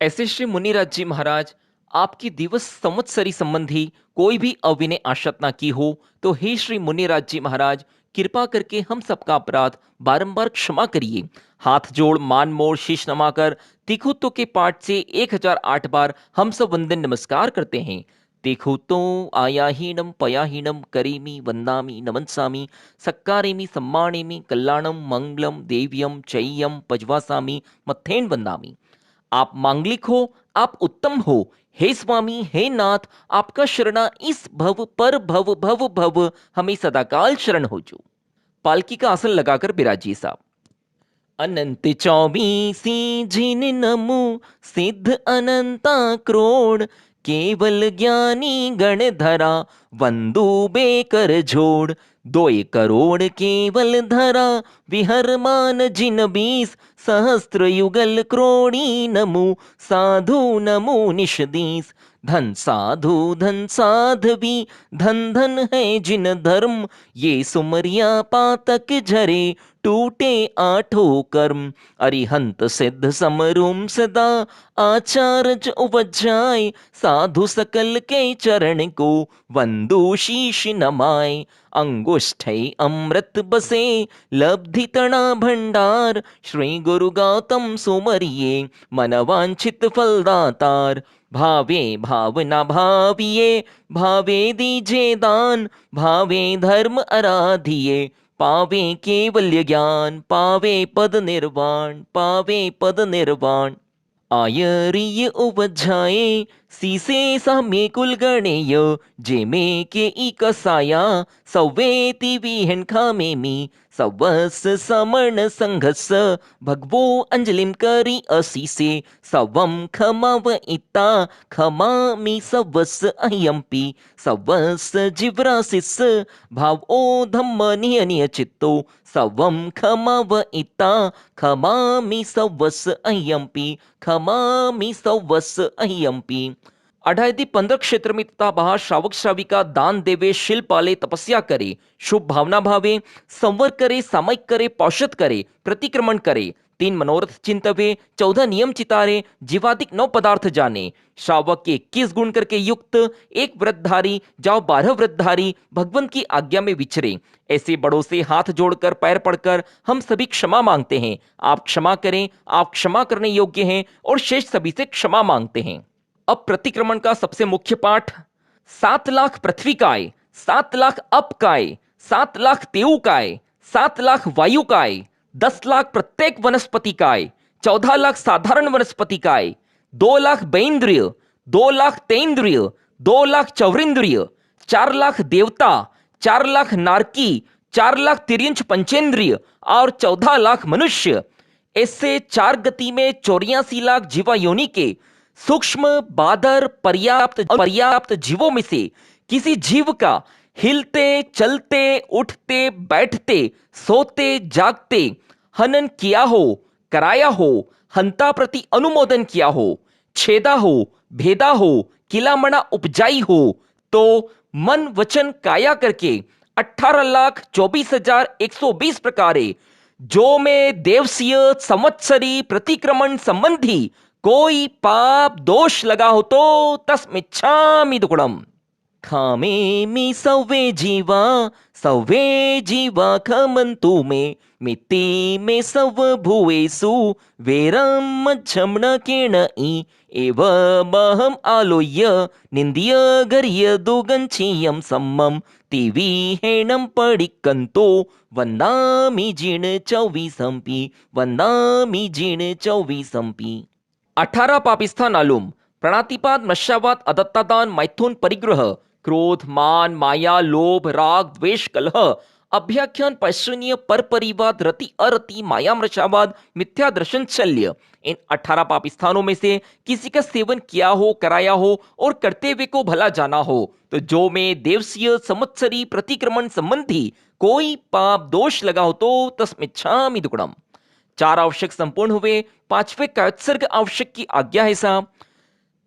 ऐसे श्री मुनिराज जी महाराज आपकी दिवस संवत्सरी संबंधी कोई भी अविनय आशतना की हो तो हे श्री मुनिराज जी महाराज कृपा करके हम सबका अपराध बारंबार क्षमा करिए। हाथ जोड़ मान मोड़ शीश नमाकर तिखुत्तो के पाठ से 1008 बार हम सब वंदन नमस्कार करते हैं। तिखुत्तो आयाहीनम पयाहीनम करेमी वंदामी नमनसामी, सक्कारेमी सम्मानेमी कल्याणम मंगलम देव्यम चय्यम पजवासामी मत्थेन वंदामी। आप मांगलिक हो, आप उत्तम हो, हे स्वामी हे नाथ आपका शरणा इस भव पर भव भव भव हमें सदाकाल शरण हो जो। पालकी का आसन लगाकर बिराजिए साहब। अनंत चौबीसी जिन नमु सिद्ध अनंता क्रोड़, केवल ज्ञानी गण धरा वंदु बेकर जोड़। 2 करोड़ केवल धरा विहर मान जिन 20, सहस्त्र युगल क्रोड़ी नमु साधु नमु निषदीस। धन साधवी धन धन है जिन धर्म, ये सुमरिया पातक झरे टूटे आठों कर्म अरिहंत सिद्ध समरूम सदा आचार्य उपजाय साधु सकल के चरण को वंदो शीश नमाय अंगुष्ठै अमृत बसे लब्धि तना भंडार श्री गुरु गौतम सुमरिये मनवांछित फलदातार भावे भावना भाविये भावे दीजे दान भावे धर्म आराधिये पावे केवल्य ज्ञान पावे पद निर्वाण पावे पद निर्वाण आयरिय उपजाये सीसे साम्ये कुल गणेय जेमे के इकसाया सवेति विहन खामे मी सवस समर्ण संघस भगवो अंजलिम करी असीसे सवम खमाव इता खमामि सवस अयंपि सवस जिव्रासिस भाव ओ धम्म नियनिय चित्तो सवम खमाव इता खमामि सवस अयंपि खमामि सवस अयंपि 18 क्षेत्र में तथा बाहर श्रावक श्राविका दान देवे शिल्प पाले तपस्या करे शुभ भावना भावे संवर करे सामयिक करे पौषध करे प्रतिक्रमण करे 3 मनोरथ चिंतवे 14 नियम चितारे जीवादिक 9 पदार्थ जाने श्रावक के 21 गुण करके युक्त एक व्रतधारी जाओ 12 व्रतधारी भगवंत की आज्ञा में विचरे ऐसे बड़ों से हाथ जोड़कर पैर पड़कर हम सभी क्षमा मांगते हैं आप क्षमा करें आप क्षमा करने योग्य हैं और शेष सभी से क्षमा मांगते हैं। अब प्रतिक्रमण का सबसे मुख्य पाठ 7 लाख पृथ्वी काय 7 लाख अप काय 7 लाख तेऊ काय 7 लाख वायु काय 10 लाख प्रत्येक वनस्पति काय 14 लाख साधारण वनस्पति काय 2 लाख बेन्द्रिय 2 लाख तेन्द्रिय 2 लाख चौरिंद्रिय 4 लाख देवता 4 लाख नारकी 4 लाख तिर्यंच पंचेंद्रिय और 14 लाख मनुष्य ऐसे 4 गति में 84 लाख जीवा योनि के सूक्ष्म बादर पर्याप्त जीवों में से किसी जीव का हिलते चलते उठते बैठते सोते जागते हनन किया हो कराया हो हंता प्रति अनुमोदन किया हो छेदा हो भेदा हो किलामणा उपजाई हो तो मन वचन काया करके 18,24,120 प्रकारे जो में देवसीय संवत्सरी प्रतिक्रमण संबंधी कोई पाप दोष लगा हो तो तस्मिच्छामि दुक्कडम खामे मी सव्वे जीवा खमन्तु मे मिति मे सव भुवेसु वेरम मच्छमण केण एवमहम आलोय निंद्य गर्य दुगंचियम सम्मम तिवी हेणम पडिक्कन्तो वन्दामि जिण चौवीसंपि वन्दामि जिण चौवीसंपि 18 पापिस्थान आलुम प्रणातिपात मत्स्यावाद अदत्तादान मैथुन परिग्रह क्रोध मान माया लोभ राग द्वेष कलह अभ्याख्यान पैश्चर्य पर परिवाद रति अरति माया मृषावाद मिथ्या दर्शन शल्य इन 18 पापिस्थानों में से किसी का सेवन किया हो कराया हो और करते हुए को भला जाना हो तो जो में देवसीय संवत्सरी प्रतिक्रमण संबंधी कोई पाप दोष लगा हो तो तस्मिच्छामि दुक्कडम 4 आवश्यक संपूर्ण हुए 5वें कायोत्सर्ग आवश्यक की आज्ञा है साहब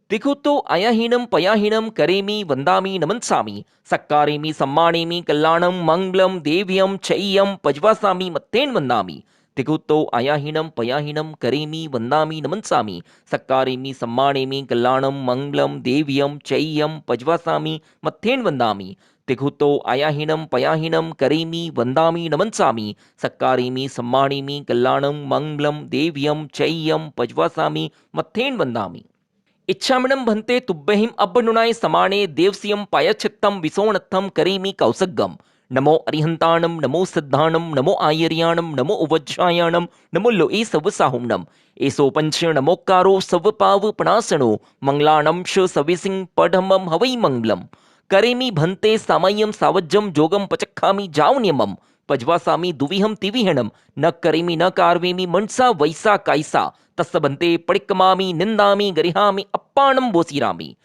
देखो तो आयाहीनम पयाहीनम करेमी वंदामी नमनसामी सक्कारेमी सम्मानेमी कल्याणम मंगलम देव्यम चय्यम पजवासामी मत्तेन वंदामी देखो तो आयाहीनम पयाहीनम करेमी वंदामी नमनसामी सक्कारेमी सम्मानेमी कल्याणम मंगलम देव्यम चय्यम पजवासामी मत्तेन वंदामी देखो तो आयाहीनम पयाहीनम करेमी वंदामी नमनसामी सक्कारेमी सम्मानेमी कल्याणम मंगलम देव्यम चय्यम पजवासामी मत्तेन वंदामी इच्छामिणं भन्ते तुभ्यहिं अब्बनुनाय समाने देवसियं पायच्छित्तं विसोणत्थं करेमि कौसग्गम नमो अरिहंताणं नमो सिद्धाणं नमो आयर्याणं नमो उवज्रायाणं नमो लोए सवसाहुम्नं एसो पंच नमोक्कारो सवपाव पणासनो मंगलाणं श सविसिं पढमं हवै मंगलम करेमि भन्ते सामय्यं सावज्जं जोगं पचक्खामि जावन्यमं पज्वासामि दुविहं तिविहणं न करेमि न कार्वेमि मनसा वैसा कायसा तस्सबन्ते पडिक्कमामि निंदामि गरिहामि अप्पाणं बोसीरामि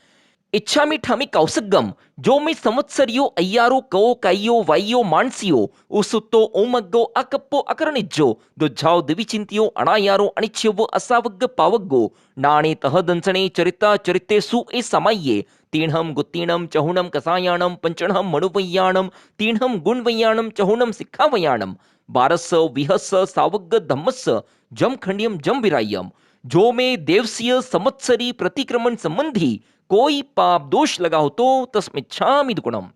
इच्छामि ठामि कौसग्गम जो में संवत्सरियो अय्यारो कवो काइयो वाइयो मानसियो उसुत्तो ओमग्गो अकप्पो अकरणिज्जो दुज्झाओ दिविचिंतियो अणायारो अनिच्छ्यवो असावग्ग पावग्गो नाणे तहदंसणे चरिता चरिते सु ए समाये तीणहम गुत्तीणम चहुणम कसायाणम पंचणहम मणुवय्याणम तीणहम गुणवय्याणम चहुणम सिक्खावयाणम बारस विहस सावग धम्मस जम खंडियम जम विरायम। जो में देवसीय संवत्सरी प्रतिक्रमण संबंधी कोई पाप दोष लगा हो तो तस्मिच्छामि दुगुणम।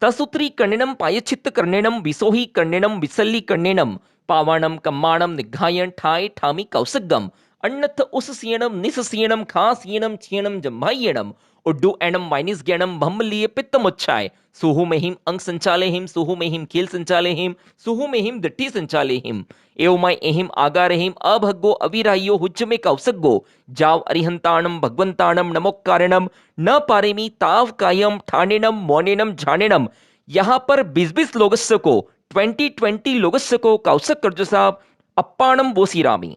तसूत्री कर्णिनम पायचित्त कर्णिनम विसोही कर्णिनम विसल्ली कर्णिनम पावाणम कम्माणम निघायन ठाय ठामी कौसगम अन्नथ उस सीयणम निस सीयणम खा सीयणम छीयणम जम्भायणम उड्डू एणम वाइनिस ज्ञानम भम लिए पित्तमुच्छाय सुहु में हिम अंग संचाले हिम सुहु में हिम खेल संचाले हिम सुहु में हिम दट्टी संचाले हिम एवमाय एहिम आगारहिम अभग्गो अविराह्यो हुज्ज में कौसग्गो जाव अरिहंताणम भगवंताणम नमोक्कारणम न पारेमी ताव कायम ठाणेनम मोनेनम झानेनम। यहां पर 20-20 लोगस्य को 20-20 लोगस्य को कौसक कर्ज साहब अप्पाणम बोसीरामी।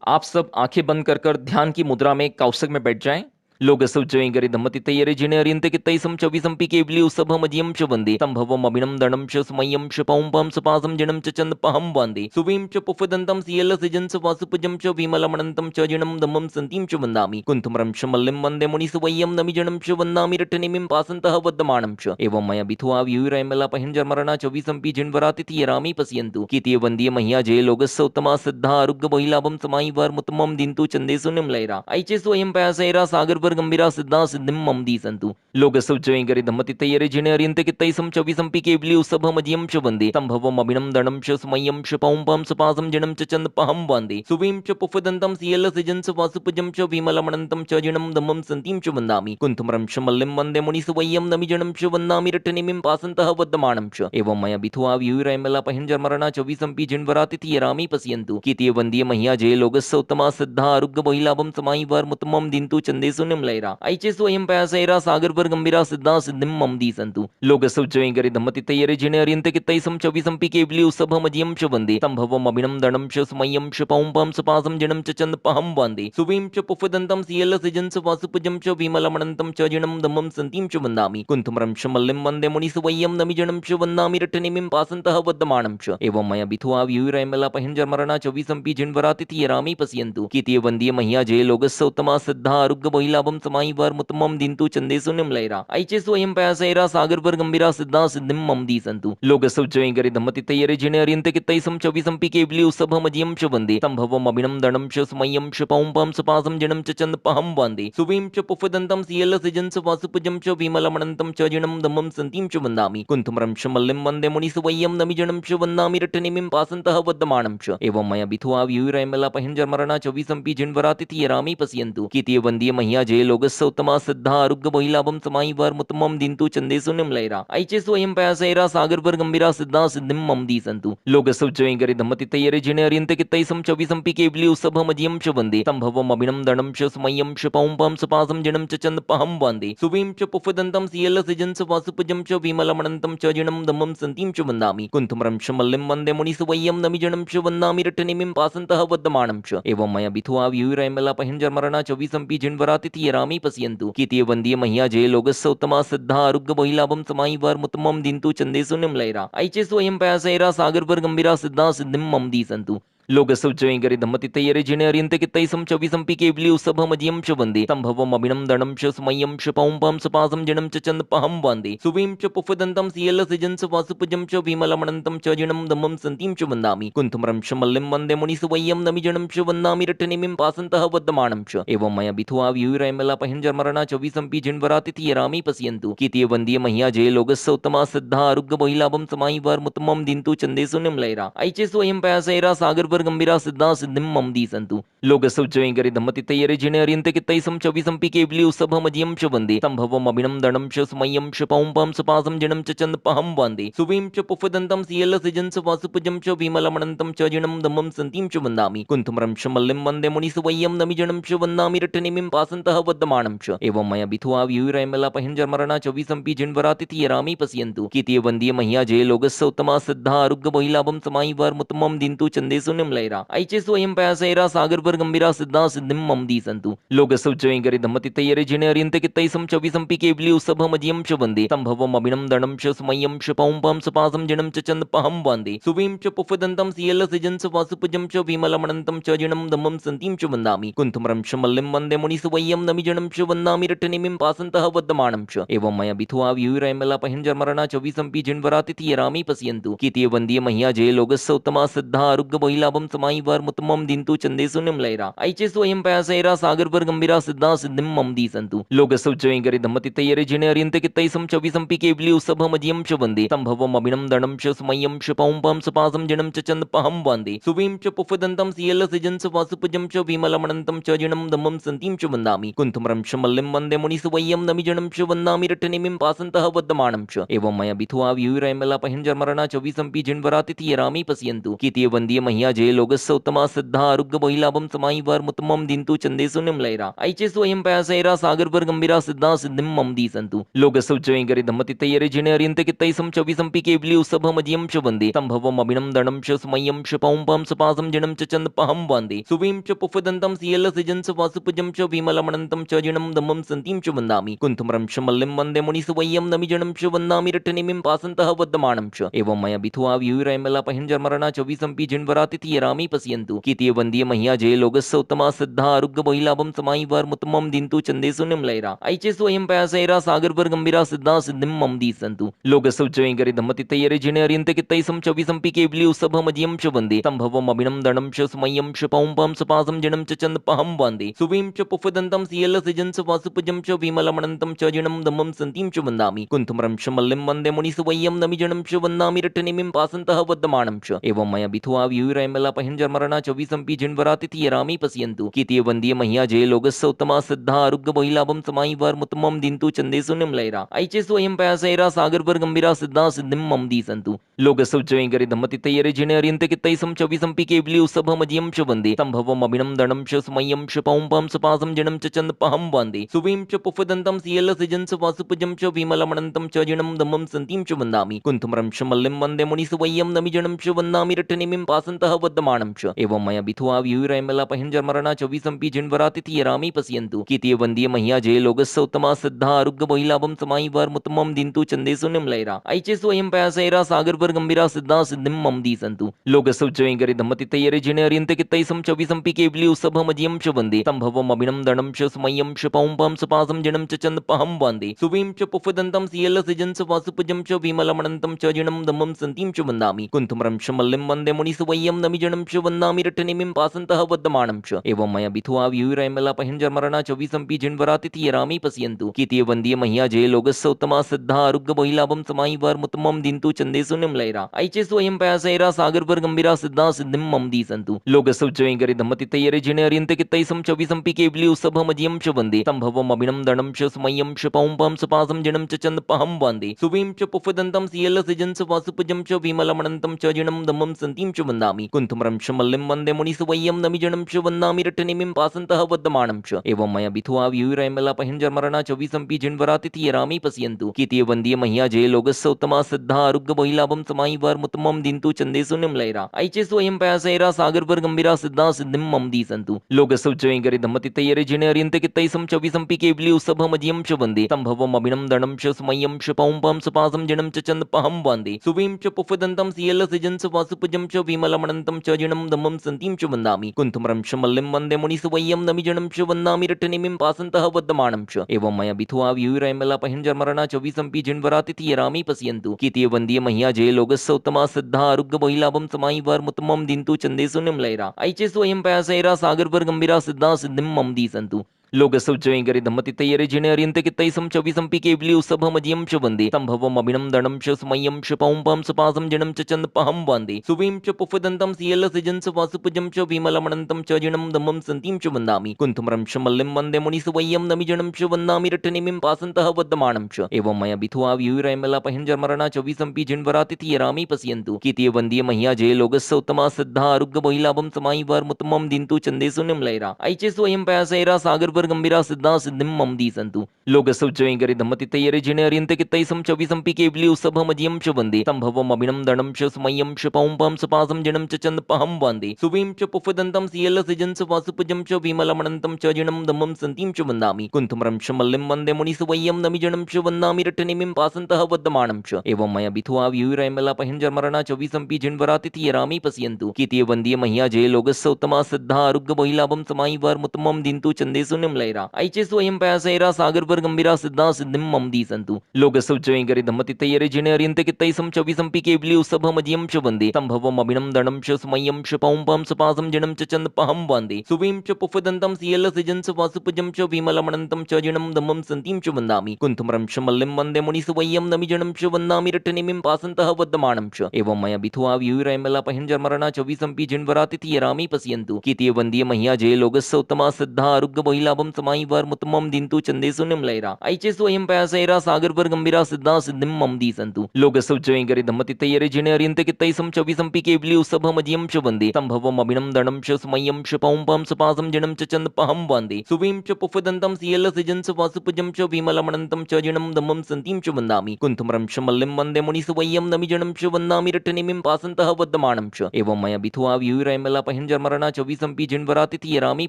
आप सब आंखें बंद कर कर ध्यान की मुद्रा में कौसक में बैठ जाएं। लोगसव जयंगरि धम्मति तयरे जिने अरियंते कितैसम चविसम पिकेवली उसभम अजियम च वंदे संभवम अभिनम दणम च स्मयम च पौंपम सपासम जनम च चंद पहम वंदे सुवीम च पुफदंतम सियल सजन स वासुपजम च विमलमणंतम च जिणम दमम संतीम च वंदामि कुंतुमरम च मल्लिम वंदे मुनि सुवय्यम नमि जनम च वंदामि रटनिमिम पासंतः वद्दमाणम च एवं मया बिथुआ व्यूरैमला पहिंजरमरणा चविसम पि जिनवरातिथि यरामि पश्यन्तु कीतिय वंदीय मह्या जय लोगस्य उत्तमा सिद्धा आरोग्य बहिलाभम समाई वार मुतमम दिन्तु चंदेसु निमलैरा ऐचेसु अयं पयासैरा सागर गंभीरा सिद्धा सिद्धिम मम दी संतु लोगसव जयंगरि धम्मति तयरे जिने अरियंते कितैसम चविसम पिकेवली उसभम अजियम च वंदे संभवम अभिनम दणम च स्मयम च पौंपम सपासम जनम च चंद पहम वंदे सुवीम च पुफदंतम सियल सजन स वासुपजम च विमलमणंतम च जिणम दमम संतीम च वंदामि कुंतुमरम च मल्लिम वंदे मुनि सुवय्यम नमि जनम च वंदामि रटनिमिम पासंतः वद्दमाणम च एवं मया बिथुआ व्यूरैमला पहिंजरमरणा चविसम पि जिनवरातिथि यरामि पश्यन्तु कीतिय वंदीय मह्या जय लोगस्य उत्तमा सिद्धा आरोग्य बहिलाभम समाई वार मुतमम दिन्तु चंदेसु निमलैरा ऐचेसु अयं पयासैरा सागर वर गंभीरा सिद्धा सिद्धिम मम दी संतु लोगसव जयंगरि धम्मति तयरे जिने अरियंते कितैसम चविसम पिकेवली उसभम अजियम च वंदे संभवम अभिनम दणम च स्मयम च पौंपम सपासम जनम च चंद पहम वंदे सुवीम च पुफदंतम सियल सजन स वासुपजम च विमलमणंतम च जिणम दमम संतीम च वंदामि कुंतुमरम च मल्लिम वंदे मुनि सुवय्यम नमि जनम च वंदामि रटनिमिम पासंतः वद्दमाणम च एवं मया बिथुआ व्यूरैमला पहिंजरमरणा चविसम पि जिनवरातिथि यरामि पश्यन्तु कीतिय वंदीय मह्या जय लोगस्य उत्तमा सिद्धा आरोग्य बहिलाभम समाई वार मुतमम दिन्तु चंदेसु निमलैरा ऐचेसु अयं पयासैरा सागर वर गंभीरा सिद्धा सिद्धिम मम दी संतु लोगसव जयंगरि धम्मति तयरे जिने अरियंते कितैसम चविसम पिकेवली उसभम अजियम च वंदे संभवम अभिनम दणम च स्मयम च पौंपम सपासम जनम च चंद पहम वंदे सुवीम च पुफदंतम सियल सजन स वासुपजम च विमलमणंतम च जिणम दमम संतीम च वंदामि कुंतुमरम च मल्लिम वंदे मुनि सुवय्यम नमि जनम च वंदामि रटनिमिम पासंतः वद्दमाणम च एवं मया बिथुआ व्यूरैमला पहिंजरमरणा चविसम पि जिनवरातिथि यरामि पश्यन्तु कीतिय वंदीय मह्या जय लोगस्य उत्तमा सिद्धा आरोग्य बहिलाभम समाई वार मुतमम दिन्तु चंदेसु निमलैरा ऐचेसु अयं पयासैरा सागर वर गंभीरा सिद्धा सिद्धिम मम दी संतु लोगसव जयंगरि धम्मति तयरे जिने अरियंते कितैसम चविसम पिकेवली उसभम अजियम च वंदे संभवम अभिनम दणम च स्मयम च पौंपम सपासम जनम च चंद पहम वंदे सुवीम च पुफदंतम सियल सजन स वासुपजम च विमलमणंतम च जिणम दमम संतीम च वंदामि कुंतुमरम च मल्लिम वंदे मुनि सुवय्यम नमि जनम च वंदामि रटनिमिम पासंतः वद्दमाणम च एवं मया बिथुआ व्यूरैमला पहिंजरमरणा चविसम पि जिनवरातिथि यरामि पश्यन्तु कीतिय वंदीय मह्या जय लोगस्य उत्तमा सिद्धा आरोग्य बहिलाभम समाई वार मुतमम दिन्तु चंदेसु निमलैरा ऐचेसु अयं पयासैरा सागर वर गंभीरा सिद्धा सिद्धिम मम दी संतु लोगसव जयंगरि धम्मति तयरे जिने अरियंते कितैसम चविसम पिकेवली उसभम अजियम च वंदे संभवम अभिनम दणम च स्मयम च पौंपम सपासम जनम च चंद पहम वंदे सुवीम च पुफदंतम सियल सजन स वासुपजम च विमलमणंतम च जिणम दमम संतीम च वंदामि कुंतुमरम च मल्लिम वंदे मुनि सुवय्यम नमि जनम च वंदामि रटनिमिम पासंतः वद्दमाणम च एवं मया बिथुआ व्यूरैमला पहिंजरमरणा चविसम पि जिनवरातिथि यरामि पश्यन्तु कीतिय वंदीय मह्या जय लोगस्य उत्तमा सिद्धा आरोग्य बहिलाभम समाई वार मुतमम दिन्तु चंदेसु निमलैरा ऐचेसु अयं पयासैरा सागर वर गंभीरा सिद्धा सिद्धिम मम दी संतु लोगसव जयंगरि धम्मति तयरे जिने अरियंते कितैसम चविसम पिकेवली उसभम अजियम च वंदे संभवम अभिनम दणम च स्मयम च पौंपम सपासम जनम च चंद पहम वंदे सुवीम च पुफदंतम सियल सजन स वासुपजम च विमलमणंतम च जिणम दमम संतीम च वंदामि कुंतुमरम च मल्लिम वंदे मुनि सुवय्यम नमि जनम च वंदामि रटनिमिम पासंतः वद्दमाणम च एवं मया बिथुआ व्यूरैमला पहिंजरमरणा चविसम पि जिनवरातिथि यरामि पश्यन्तु कीतिय वंदीय मह्या जय लोगस्य उत्तमा सिद्धा आरोग्य बहिलाभम समाई वार मुतमम दिन्तु चंदेसु चंदेशुनिम लैरा ऐचे स्वयं पयासैरा सागरपर गंभीरा सिद्धा सिद्धिम ममदी संतु लोकसौजयं गरि धम्मतितयरे जिने अरियन्ते कित्तैसं च विसंपि केवली उसभमजियं च वन्दे संभवम् अभिनं दणं च स्मयं च पौं पं सपासं जिनं च चन्दपहं वन्दे सुवीं च पुफदन्तं सियलसिजं च वासुपजं च विमलमणन्तं च जिनं दमं सन्तीं च वन्दामि कुन्तुमरं च मल्लिं वन्दे मुनिसुवय्यं नमिजनं च वन्दामि रट्टनिमिं पासन्तः वद्यमानं च एवं मया बिथुआ व्यूरैमला पहिंजर्मरणा च विसंपि जिन्वरातिथि यरामि पश्यन्तु कीर्तिय वन्दीय मह्या जय लोकस्य उत्तमा सिद्धा आरोग्य बहिलाभं समायिवार मुत्तमं दिन्तु चन्देषु निम्लैरा ऐचे स्वयं पयासैरा सागरपर गंभीरा सिद्धा सिद्धिं ममदी सन्तु लोकसौजयं गरि धम्मतितयरे जिने अरियन्ते कित्तैसं च विसंपि केवली उसभमजियं च वन्दे संभवम् अभिनं दणं च स्मयं च पौं पं सपासं जिनं च चन्दपहं वन्दे सुवीं च पुफदन्तं सियलसिजं च वासुपजं च विमलमणन्तं च जिनं दमं सन्तीं च वन्दामि कुन्तुमरं च मल्लिं वन्दे मुनिसुवय्यं नमिजनं च वन्दामि रट्टनिमिं पासन्तः वद्यमानं च एवं मया बिथुआ व्यूरैमला पहिंजर्मरणा च विसंपि जिन्वरातिथि यरामि पश्यन्तु कीर्तिय वन्दीय मह्या जय लोकस्य उत्तमा सिद्धा आरोग्य बहिलाभं समायिवार मुत्तमं दिन्तु चन्देषु निम्लैरा ऐचे स्वयं पयासैरा सागरपर गंभीरा सिद्धा सिद्धिं ममदी सन्तु लोकसौजयं गरि धम्मतितयरे जिने अरियन्ते कित्तैसं च विसंपि केवली उसभमजियं च वन्दे संभवम् अभिनं दणं च स्मयं च पौं पं सपासं जिनं च चन्दपहं वन्दे सुवीं च पुफदन्तं सियलसिजं च वासुपजं च विमलमणन्तं च जिनं दमं सन्तीं च वन्दामि कुन्तुमरं च मल्लिं वन्दे मुनिसुवय्यं नमिजनं च वन्दामि रट्टनिमिं पासन्तः वद्यमानं च एवं मया बिथुआ व्यूरैमला पहिंजर्मरणा च विसंपि जिन्वरातिथि यरामि पश्यन्तु कीर्तिय वन्दीय मह्या जय लोकस्य उत्तमा सिद्धा आरोग्य बहिलाभं समायिवार मुत्तमं दिन्तु चन्देषु निम्लैरा ऐचे स्वयं पयासैरा सागरपर गंभीरा सिद्धा सिद्धिं ममदी सन्तु लोकसौजयं गरि धम्मतितयरे जिने अरियन्ते कित्तैसं च विसंपि केवली उसभमजियं च वन्दे संभवम् अभिनं दणं च स्मयं च पौं पं सपासं जिनं च चन्दपहं वन्दे सुवीं च पुफदन्तं सियलसिजं च वासुपजं च विमलमणन्तं च जिनं दमं सन्तीं च वन्दामि कुन्तुमरं च मल्लिं वन्दे मुनिसुवय्यं नमिजनं च वन्दामि रट्टनिमिं पासन्तः वद्यमानं च एवं मया बिथुआ व्यूरैमला पहिंजर्मरणा च विसंपि जिन्वरातिथि यरामि पश्यन्तु कीर्तिय वन्दीय मह्या जय लोकस्य उत्तमा सिद्धा आरोग्य बहिलाभं समायिवार मुत्तमं दिन्तु चन्देषु निम्लैरा ऐचे स्वयं पयासैरा सागरपर गंभीरा सिद्धा सिद्धिं ममदी सन्तु लोकसौजयं गरि धम्मतितयरे जिने अरियन्ते कित्तैसं च विसंपि केवली उसभमजियं च वन्दे संभवम् अभिनं दणं च स्मयं च पौं पं सपासं जिनं च चन्दपहं वन्दे सुवीं च पुफदन्तं सियलसिजं च वासुपजं च विमलमणन्तं च जिनं दमं सन्तीं च वन्दामि कुन्तुमरं च मल्लिं वन्दे मुनिसुवय्यं नमिजनं च वन्दामि रट्टनिमिं पासन्तः वद्यमानं च एवं मया बिथुआ व्यूरैमला पहिंजर्मरणा च विसंपि जिन्वरातिथि यरामि पश्यन्तु कीर्तिय वन्दीय मह्या जय लोकस्य उत्तमा सिद्धा आरोग्य बहिलाभं समायिवार मुत्तमं दिन्तु चन्देषु निम्लैरा ऐचे स्वयं पयासैरा सागरपर गंभीरा सिद्धा सिद्धिं ममदी सन्तु लोकसौजयं गरि धम्मतितयरे जिने अरियन्ते कित्तैसं च विसंपि केवली उसभमजियं च वन्दे संभवम् अभिनं दणं च स्मयं च पौं पं सपासं जिनं च चन्दपहं वन्दे सुवीं च पुफदन्तं सियलसिजं च वासुपजं च विमलमणन्तं च जिनं दमं सन्तीं च वन्दामि कुन्तुमरं च मल्लिं वन्दे मुनिसुवय्यं नमिजनं च वन्दामि रट्टनिमिं पासन्तः वद्यमानं च एवं मया बिथुआ व्यूरैमला पहिंजर्मरणा च विसंपि जिन्वरातिथि यरामि पश्यन्तु कीर्तिय वन्दीय मह्या जय लोकस्य उत्तमा सिद्धा आरोग्य बहिलाभं समायिवार मुत्तमं दिन्तु चन्देषु निम्लैरा ऐचे स्वयं पयासैरा सागरपर गंभीरा सिद्धा सिद्धिं ममदी सन्तु लोकसौजयं गरि धम्मतितयरे जिने अरियन्ते कित्तैसं च विसंपि केवली उसभमजियं च वन्दे संभवम् अभिनं दणं च स्मयं च पौं पं सपासं जिनं च चन्दपहं वन्दे सुवीं च पुफदन्तं सियलसिजं च वासुपजं च विमलमणन्तं च जिनं दमं सन्तीं च वन्दामि कुन्तुमरं च मल्लिं वन्दे मुनिसुवय्यं नमिजनं च वन्दामि रट्टनिमिं पासन्तः वद्यमानं च एवं मया बिथुआ व्यूरैमला पहिंजर्मरणा च विसंपि जिन्वरातिथि यरामि पश्यन्तु कीर्तिय वन्दीय मह्या जय लोकस्य उत्तमा सिद्धा आरोग्य बहिलाभं समायिवार मुत्तमं दिन्तु चन्देषु निम्लैरा ऐचे स्वयं पयासैरा सागरपर गंभीरा सिद्धा सिद्धिं ममदी सन्तु लोकसौजयं गरि धम्मतितयरे जिने अरियन्ते कित्तैसं च विसंपि केवली उसभमजियं च वन्दे संभवम् अभिनं दणं च स्मयं च पौं पं सपासं जिनं च चन्दपहं वन्दे सुवीं च पुफदन्तं सियलसिजं च वासुपजं च विमलमणन्तं च जिनं दमं सन्तीं च वन्दामि कुन्तुमरं च मल्लिं वन्दे मुनिसुवय्यं नमिजनं च वन्दामि रट्टनिमिं पासन्तः वद्यमानं च एवं मया बिथुआ व्यूरैमला पहिंजर्मरणा च विसंपि जिन्वरातिथि यरामि पश्यन्तु कीर्तिय वन्दीय मह्या जय लोकस्य उत्तमा सिद्धा आरोग्य बहिलाभं समायिवार मुत्तमं दिन्तु चन्देषु निम्लैरा ऐचे स्वयं पयासैरा सागरपर गंभीरा सिद्धा सिद्धिं ममदी सन्तु लोकसौजयं गरि धम्मतितयरे जिने अरियन्ते कित्तैसं च विसंपि केवली उसभमजियं च वन्दे संभवम् अभिनं दणं च स्मयं च पौं पं सपासं जिनं च चन्दपहं वन्दे सुवीं च पुफदन्तं सियलसिजं च वासुपजं च विमलमणन्तं च जिनं दमं सन्तीं च वन्दामि कुन्तुमरं च मल्लिं वन्दे मुनिसुवय्यं नमिजनं च वन्दामि रट्टनिमिं पासन्तः वद्यमानं च एवं मया बिथुआ व्यूरैमला पहिंजर्मरणा च विसंपि जिन्वरातिथि यरामि पश्यन्तु कीर्तिय वन्दीय मह्या जय लोकस्य उत्तमा सिद्धा आरोग्य बहिलाभं समायिवार मुत्तमं दिन्तु चन्देषु निम्लैरा ऐचे स्वयं पयासैरा सागरपर सागरवर गंभीरा सिद्धा सिद्धिं मम दी सन्तु लोकसौजयगरि धम्मतितयरे जिने अर्यन्ते कित्तैसं च विसम्पि केवली उत्सभमजियं च वन्दे सम्भवम् अभिनं दणं च सुमय्यं च पौं सपासं जिनं च चन्दपहं वन्दे सुवीं च पुफदन्तं सियलसिजं च वासुपजं च विमलमनन्तं च जिनं दमं सन्तीं च वन्दामि कुन्तुमरं च मल्लिं वन्दे मुनिसुवय्यं नमिजनं च वन्दामि रट्टनिमिं पासन्तः वद्यमानं च एवं मया बिथुआ व्यूरैमला पहिञ्जर्मरणा च विसम्पि जिन्वरातिथि रामि पश्यन्तु कीर्तिय वन्द्य मह्या जय लोकस्य उत्तमा सिद्धा आरुग्य बहिलाभं समायि वर मुत्तमं दिन्तु चन्देषु निम्लैरा ऐचेषु अयं पयासैरा सागरवर गंभीरा सिद्धा सिद्धिं मम दी सन्तु लोकसौजयगरि धम्मतितयरे जिने अर्यन्ते कित्तैसं च विसम्पि केवली उत्सभमजियं च वन्दे सम्भवम् अभिनं दणं च सुमय्यं च पौं सपासं जिनं च चन्दपहं वन्दे सुवीं च पुफदन्तं सियलसिजं च वासुपजं च विमलमनन्तं च जिनं दमं सन्तीं च वन्दामि कुन्तुमरं च मल्लिं वन्दे मुनिसुवय्यं नमिजनं च वन्दामि रट्टनिमिं पासन्तः वद्यमानं च एवं मया बिथुआ व्यूरैमला पहिञ्जर्मरणा च विसम्पि जिन्वरातिथि रामि पश्यन्तु कीर्तिय वन्द्य मह्या जय लोकस्य उत्तमा सिद्धा आरुग्य बहिलाभं समायि वर मुत्तमं दिन्तु चन्देषु निम्लैरा ऐचेषु अयं पयासैरा सागरवर गंभीरा सिद्धा सिद्धिं मम दी सन्तु लोकसौजयगरि धम्मतितयरे जिने अर्यन्ते कित्तैसं च विसम्पि केवली उत्सभमजियं च वन्दे सम्भवम् अभिनं दणं च सुमय्यं च पौं सपासं जिनं च चन्दपहं वन्दे सुवीं च पुफदन्तं सियलसिजं च वासुपजं च विमलमनन्तं च जिनं दमं सन्तीं च वन्दामि कुन्तुमरं च मल्लिं वन्दे मुनिसुवय्यं नमिजनं च वन्दामि रट्टनिमिं पासन्तः वद्यमानं च एवं मया बिथुआ व्यूरैमला पहिञ्जर्मरणा च विसम्पि जिन्वरातिथि रामि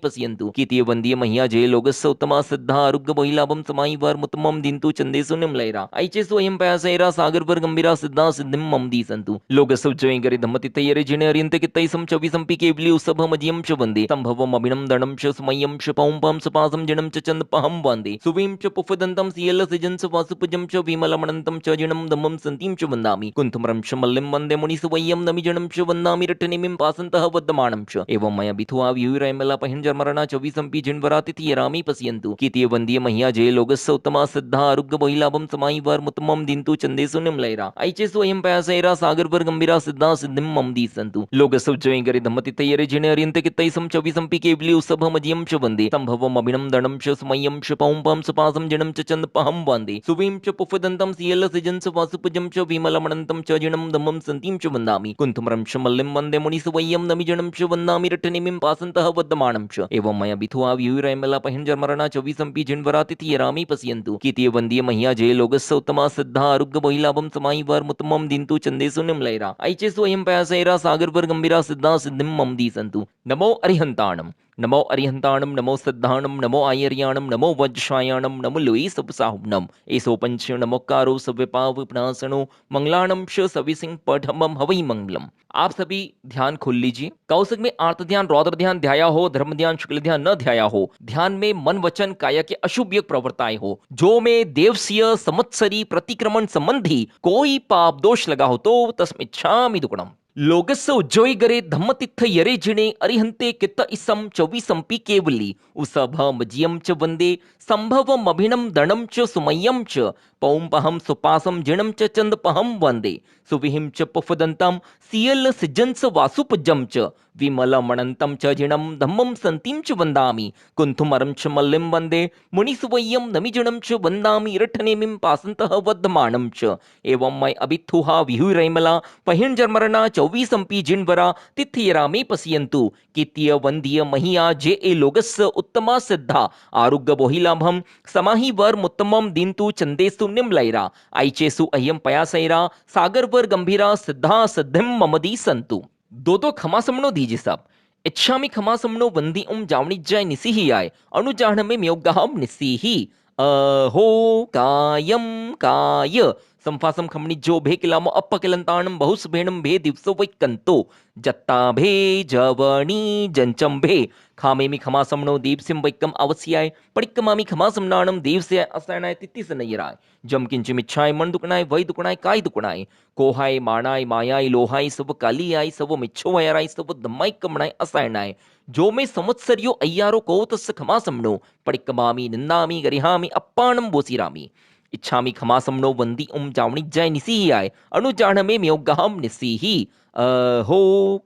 पश्यन्तु कीर्तिय वन्द्य मह्या जय लोकस्य उत्तमा सिद्धा आरुग्य बहिलाभं समायि वर मुत्तमं दिन्तु चन्देषु निम्लैरा ऐचेषु अयं पयासैरा सागरवर गंभीरा सिद्धा सिद्धिं मम दी सन्तु लोकसौजयगरि धम्मतितयरे जिने अर्यन्ते कित्तैसं च विसम्पि केवली उत्सभमजियं च वन्दे सम्भवम् अभिनं दणं च सुमय्यं च पौं सपासं जिनं च चन्दपहं वन्दे सुवीं च पुफदन्तं सियलसिजं च वासुपजं च विमलमनन्तं च जिनं दमं सन्तीं च वन्दामि कुन्तुमरं च मल्लिं वन्दे मुनिसुवय्यं नमिजनं च वन्दामि रट्टनिमिं पासन्तः वद्यमानं च एवं मया बिथुआ व्यूरैमला पहिञ्जर्मरणा च विसम्पि जिन्वरातिथि रामि पश्यन्तु कीर्तिय वन्द्य मह्या जय लोकस्य उत्तमा सिद्धा आरुग्य बहिलाभं समायि वर मुत्तमं दिन्तु चन्देषु निम्लैरा ऐचेषु अयं पयासैरा सागरवर गंभीरा सिद्धा सिद्धिं मम दी सन्तु लोकसौजयगरि धम्मतितयरे जिने अर्यन्ते कित्तैसं च विसम्पि केवली उत्सभमजियं च वन्दे सम्भवम् अभिनं दणं च सुमय्यं च पौं सपासं जिनं च चन्दपहं वन्दे सुवीं च पुफदन्तं सियलसिजं च वासुपजं च विमलमनन्तं च जिनं दमं सन्तीं च वन्दामि कुन्तुमरं च मल्लिं वन्दे मुनिसुवय्यं नमिजनं च वन्दामि रट्टनिमिं पासन्तः वद्यमानं च एवं मया बिथुआ व्यूरैमला पहिञ्जर्मरणा च विसम्पि जिन्वरातिथि रामि पश्यन्तु कीर्तिय वन्द्य मह्या जय लोकस्य उत्तमा सिद्धा आरुग्य बहिलाभं समायि वर मुत्तमं दिन्तु चन्देषु निम्लैरा ऐचेषु अयं पयासैरा सागरवर गंभीरा सिद्धा सिद्धिं मम दी सन्तु नमो अरिहन्ताणं नमो सिद्धाणं नमो आयर्याणं नमो वज्रशायाणं नमो लुई सबसाहुणम एसो पंच नमोकारो सव्यपाव विनाशनो मंगलाणम श सविसिंह पठमम हवै मंगलम। आप सभी ध्यान खोल लीजिए। कौशिक में आर्त ध्यान, रौद्र ध्यान ध्याया हो, धर्म ध्यान, शुक्ल ध्यान न ध्याया हो। ध्यान में मन वचन काया के अशुभ प्रवृत्ताएं हो, जो में देवसीय संवत्सरी प्रतिक्रमण संबंधी कोई पाप दोष लगा हो तो तस्मिच्छामि दुक्कडम। लोगस्य उज्जोयगरे धम्मतिथ यरे जिणे अरिहन्ते कित्त इसम चौविसंपि केवली उसभमजियं च वन्दे संभवम् अभिनं दणं च सुमय्यं च पौंपहं सुपासं जिणं च चन्दपहं वन्दे सुविहिं च पुफदन्तं सियल सिजंस वासुपजं च विमलमणन्तं च जिणं धम्मं सन्तीं च वन्दामि कुन्थुमरं च मल्लिं वन्दे मुनिसुवय्यं नमिजिणं च वन्दामि रठनेमिं पासन्तः वद्धमानं च एवं मय अभिथुहा विहुरैमला पहिञ्जर्मरणा चौवीसंपि जिन्वरा तिथियरा मे पश्यन्तु कीर्तिय वन्द्य महिया जे ए लोगस्य उत्तमा सिद्धा आरुग्य बोहिलाभं समाहि वर मुत्तमं दिन्तु चन्देषु निम्लैरा ऐचेषु अयं पयासैरा सागरवर गंभीरा सिद्धा सिद्धिं ममदी सन्तु। दो खमा समणो दीजिए साहब। इच्छामि खमा समणो वंदी जावणी जाय निसी ही आय अनुजाहन में म्योगाहम निसी ही अहो कायम काय संफासम खमणी जो भे किलामो अप्प किलंताणम बहुस भेणम भे दिवसो वैकंतो जत्ता भे जवणी जंचम भे खामे मी खमा समणो दीप सिम वैकम अवस्याय पडिक्कमामी खमा समनाणम देव से असनाय तित्ति सनयराय जम किंच मिच्छाय मन दुकनाय वै दुकनाय काय दुकनाय कोहाय माणाय मायाय लोहाय सब काली आय सब मिच्छो वयराय सब दमाय कमणाय असायनाय जो में संवत्सरियो अय्यारो को तस् खमा समणो पडिक्कमामी निंदामी गरिहामी अप्पाणम बोसिरामी इच्छामि खमा समणो वंदी जावणी जय निसी ही आय अनुजान में म्योगाहम निसी ही अहो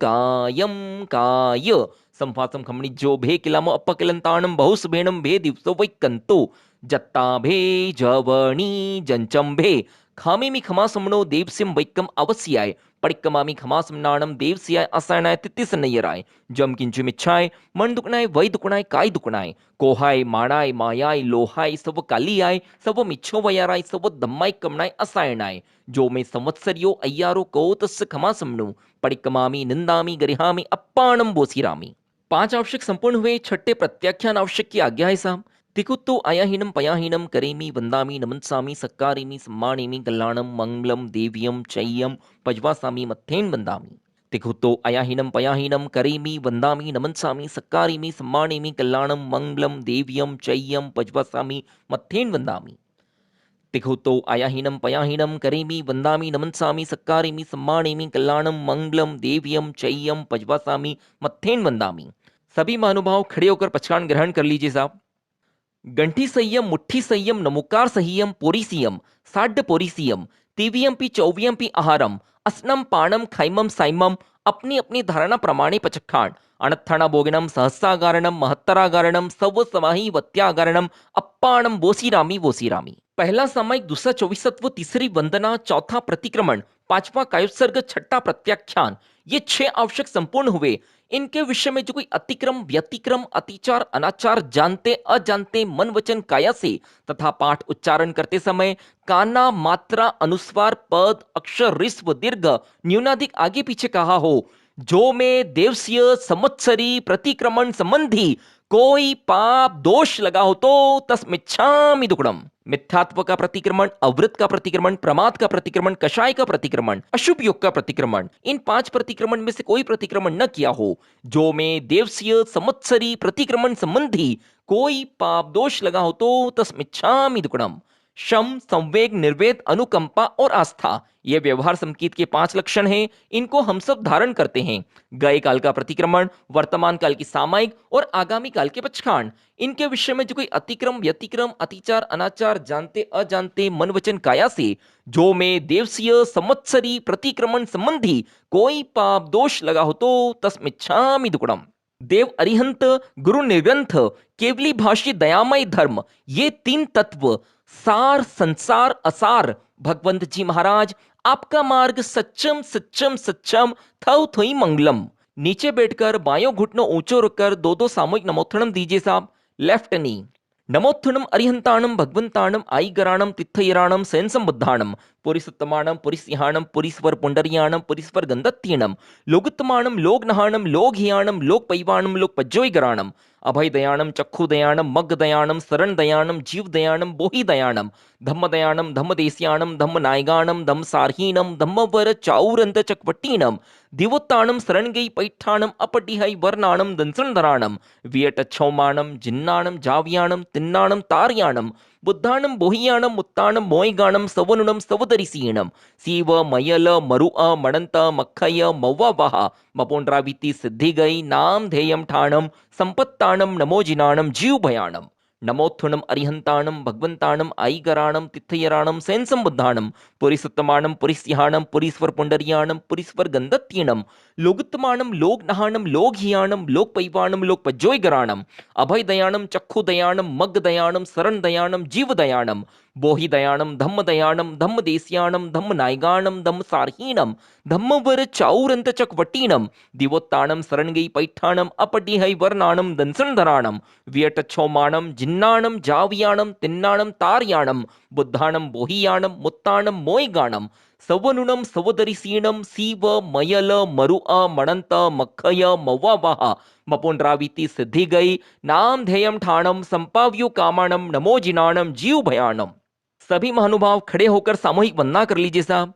कायम काय संफासम खमणी जो भे किलामो अप्प किलंताणम बहुस भेणम भे दिवसो वैकंतो जत्ता भे जवणी जंचम भे खामेमि खमासमनो देवस्यम वैक्कम अवस्याय पडिक्कमामि खमासमनाणम देवस्याय असायनाय तित्तिसनय्यराय जम किंचुमिच्छाय मन दुकनाय वै दुकनाय काय दुकनाय कोहाय माणाय मायाय लोहाय सव कालियाय सव मिच्छो वयाराय सव दम्माय कमनाय असायनाय जो में संवत्सरियो अय्यारो कोतस्य खमासमनु पडिक्कमामि निंदामि गरिहामि अप्पाणम बोसीरामि। 5 आवश्यक संपूर्ण हुए, छठे प्रत्याख्यान आवश्यक की आज्ञा है साहब। तिकुत्तो आयाहीनम पयाहीनम करेमि वंदामि नमनसामि सक्कारेमि सम्मानेमि कल्याणम मंगलम देव्यम चय्यम पजवासामि मत्थेन वंदामि। तिकुत्तो आयाहीनम पयाहीनम करेमि वंदामि नमनसामि सक्कारेमि सम्मानेमि कल्याणम मंगलम देव्यम चय्यम पजवासामि मत्थेन वंदामि। तिघुतो आयाहीनम पयाहीनम करेमि वंदामि नमनसामि सक्कारेमि सम्मानेमि कल्याणम मंगलम देव्यम चय्यम पजवासामि मत्थेन वंदामि। सभी महानुभाव खड़े होकर पचकान ग्रहण कर लीजिए साहब। गंठी संयम मुट्ठी संयम नमुकार संयम पोरीसियम साड्ड पोरीसियम तीवियम पी आहारम असनम पाणम खैमम साइमम अपनी अपनी धारणा प्रमाणे पचखाण अणत्थाणा भोगिनम सहस्रागारणम महत्तरागारणम सव समाही वत्यागारणम अप्पाणम बोसीरामी बोसीरामी। पहला सामायिक, दूसरा चौविसत्व, तीसरी वंदना, चौथा प्रतिक्रमण, पांचवा कायोत्सर्ग, छठा प्रत्याख्यान, ये 6 आवश्यक संपूर्ण हुए। इनके विषय में जो कोई अतिक्रम व्यतिक्रम अतिचार अनाचार जानते अजानते मन वचन काया से तथा पाठ उच्चारण करते समय काना मात्रा अनुस्वार पद अक्षर रिस्व दीर्घ न्यूनाधिक आगे पीछे कहा हो, जो में देवसीय संवत्सरी प्रतिक्रमण संबंधी कोई पाप दोष लगा हो तो तस्मिच्छामि दुक्कडम। मिथ्यात्व का प्रतिक्रमण, अवृत का प्रतिक्रमण, प्रमाद का प्रतिक्रमण, कषाय का प्रतिक्रमण, अशुभ योग का प्रतिक्रमण, इन 5 प्रतिक्रमण में से कोई प्रतिक्रमण न किया हो, जो में देवसीय संवत्सरी प्रतिक्रमण संबंधी कोई पाप दोष लगा हो तो तस्मिच्छामि दुक्कडम। शम, संवेग, निर्वेद, अनुकंपा और आस्था, ये व्यवहार संकेत के 5 लक्षण हैं। इनको हम सब धारण करते हैं। गए काल का प्रतिक्रमण, वर्तमान काल की सामायिक और आगामी काल के पचखांड, इनके विषय में जो कोई अतिक्रम व्यतिक्रम अतिचार अनाचार जानते अजानते मन वचन काया से जो में देवसीय संवत्सरी प्रतिक्रमण संबंधी कोई पाप दोष लगा हो तो तस्मिच्छामि दुक्कडम। देव अरिहंत गुरु निर्ग्रंथ केवली भाष्य दयामय धर्म, ये 3 तत्व सार संसार असार भगवंत जी महाराज आपका मार्ग सच्चम सच्चम सच्चम थौ थोई मंगलम। नीचे बैठकर बायों घुटनों ऊंचो रखकर 2-2 सामूहिक नमोत्थनम दीजिए साहब। लेफ्ट नी नमोत्थनम अरिहंताणम भगवंताणम आईगराणम तिथयराणम सेंसम बुद्धाणम पुरिसुत्तमाणम पुरिसिंहाणम पुरीस्वर पुंडरियाणम पुरीस्वर गंधत्यणम लोगुत्तमाणम लोकनहाणम लोकहियाणम लोकपैवाणम लोकपज्जोयगराणम अभयदयाणम चक्षुदयाणम मग्गदयाणम शरणदयाणम जीवदयाणम बोहिदयाणम धम्मदयाणम धम्मदेस्याणम धम्मनायगाणम धम्मसारहीणम धम्मवर चाऊरंत चकवट्टीणम दिवोत्ताणम शरणगई पैठाणम अपडिहै वर्णाणम दंसनधराणम वियटच्छौमाणम जिन्नाणम जाव्याणम तिन्नाणम तार्याणम बुद्धाणम बोहियाणम मुत्ताणम मोयगाणम सवनुणम सवदरिसीणम सीव मयल मरुअ मणंत मखय मौवावाह मपोंड्राविति सिद्धिगई नाम ध्येयम ठाणम संपत्ताणम नमोजिनाणम जीव भयाणम। नमोत्थुनम अरिहंताणम भगवंताणम आईगराणम तिथयराणम सेंसम बुद्धाणम पुरीसुत्तमाणम पुरीसिंहाणम पुरीस्वर पुंडरियाणम पुरीस्वर गंधत्यणम लोगुत्तमाणम लोकनहाणम लोकहियाणम लोकपैवाणम लोकपज्जोयगराणम अभयदयाणम चक्षुदयाणम मग्गदयाणम शरणदयाणम जीवदयाणम बोहिदयाणम धम्मदयाणम धम्मदेस्याणम धम्मनायगाणम धम्मसारहीणम धम्मवर चाऊरंत चकवट्टीणम दिवोत्ताणम शरणगई पैठाणम अपडिहै वर्णाणम दंसनधराणम वियटच्छौमाणम जिन्नाणम जाव्याणम तिन्नाणम तार्याणम बुद्धाणम बोहियाणम मुत्ताणम मोयगाणम सवनुणम सवदरिसीणम सीव मयल मरुअ मणंत मखय मौवावाह मपोंड्राविति सिद्धिगई नाम ध्येयम ठाणम संपाव्यो कामाणम नमोजिनाणम जीव भयाणम। सभी महानुभाव खड़े होकर सामूहिक वंदना कर लीजिए साहब।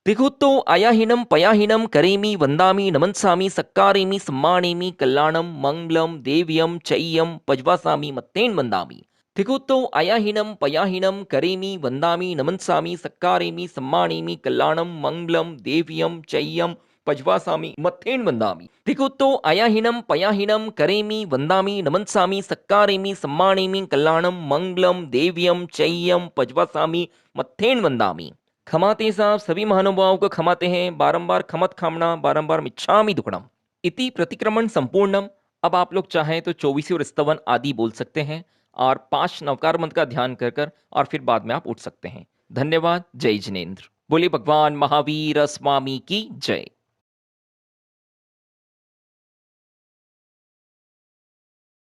तिघुत्तो आयाहीनम पयाहीनम करेमि वंदामि नमनसामि सक्कारेमि सम्मानेमि कल्याणम मंगलम देव्यम चय्यम पजवासामि मत्तेन वंदामि। तिघुत्तो आयाहीनम पयाहीनम करेमि वंदामि नमनसामि सक्कारेमि सम्मानेमि कल्याणम मंगलम देव्यम चय्यम पजवासामि मत्थेन वंदामि। तिघुत्तो आयाहीनम पयाहीनम करेमि वंदामि नमनसामि सक्कारेमि सम्मानेमि कल्याणम मंगलम देव्यम चय्यम पजवासामि मत्थेन वंदामि। खमाते साहब, सभी महानुभावों को खमाते हैं। बारंबार खमत खामना बारंबार मिच्छामि दुक्कडम। इति प्रतिक्रमण संपूर्णम। अब आप लोग चाहें तो 24 और स्तवन आदि बोल सकते हैं और 5 नवकार मंत्र का ध्यान कर कर और फिर बाद में आप उठ सकते हैं। धन्यवाद। जय जिनेन्द्र। बोले भगवान महावीर स्वामी की जय।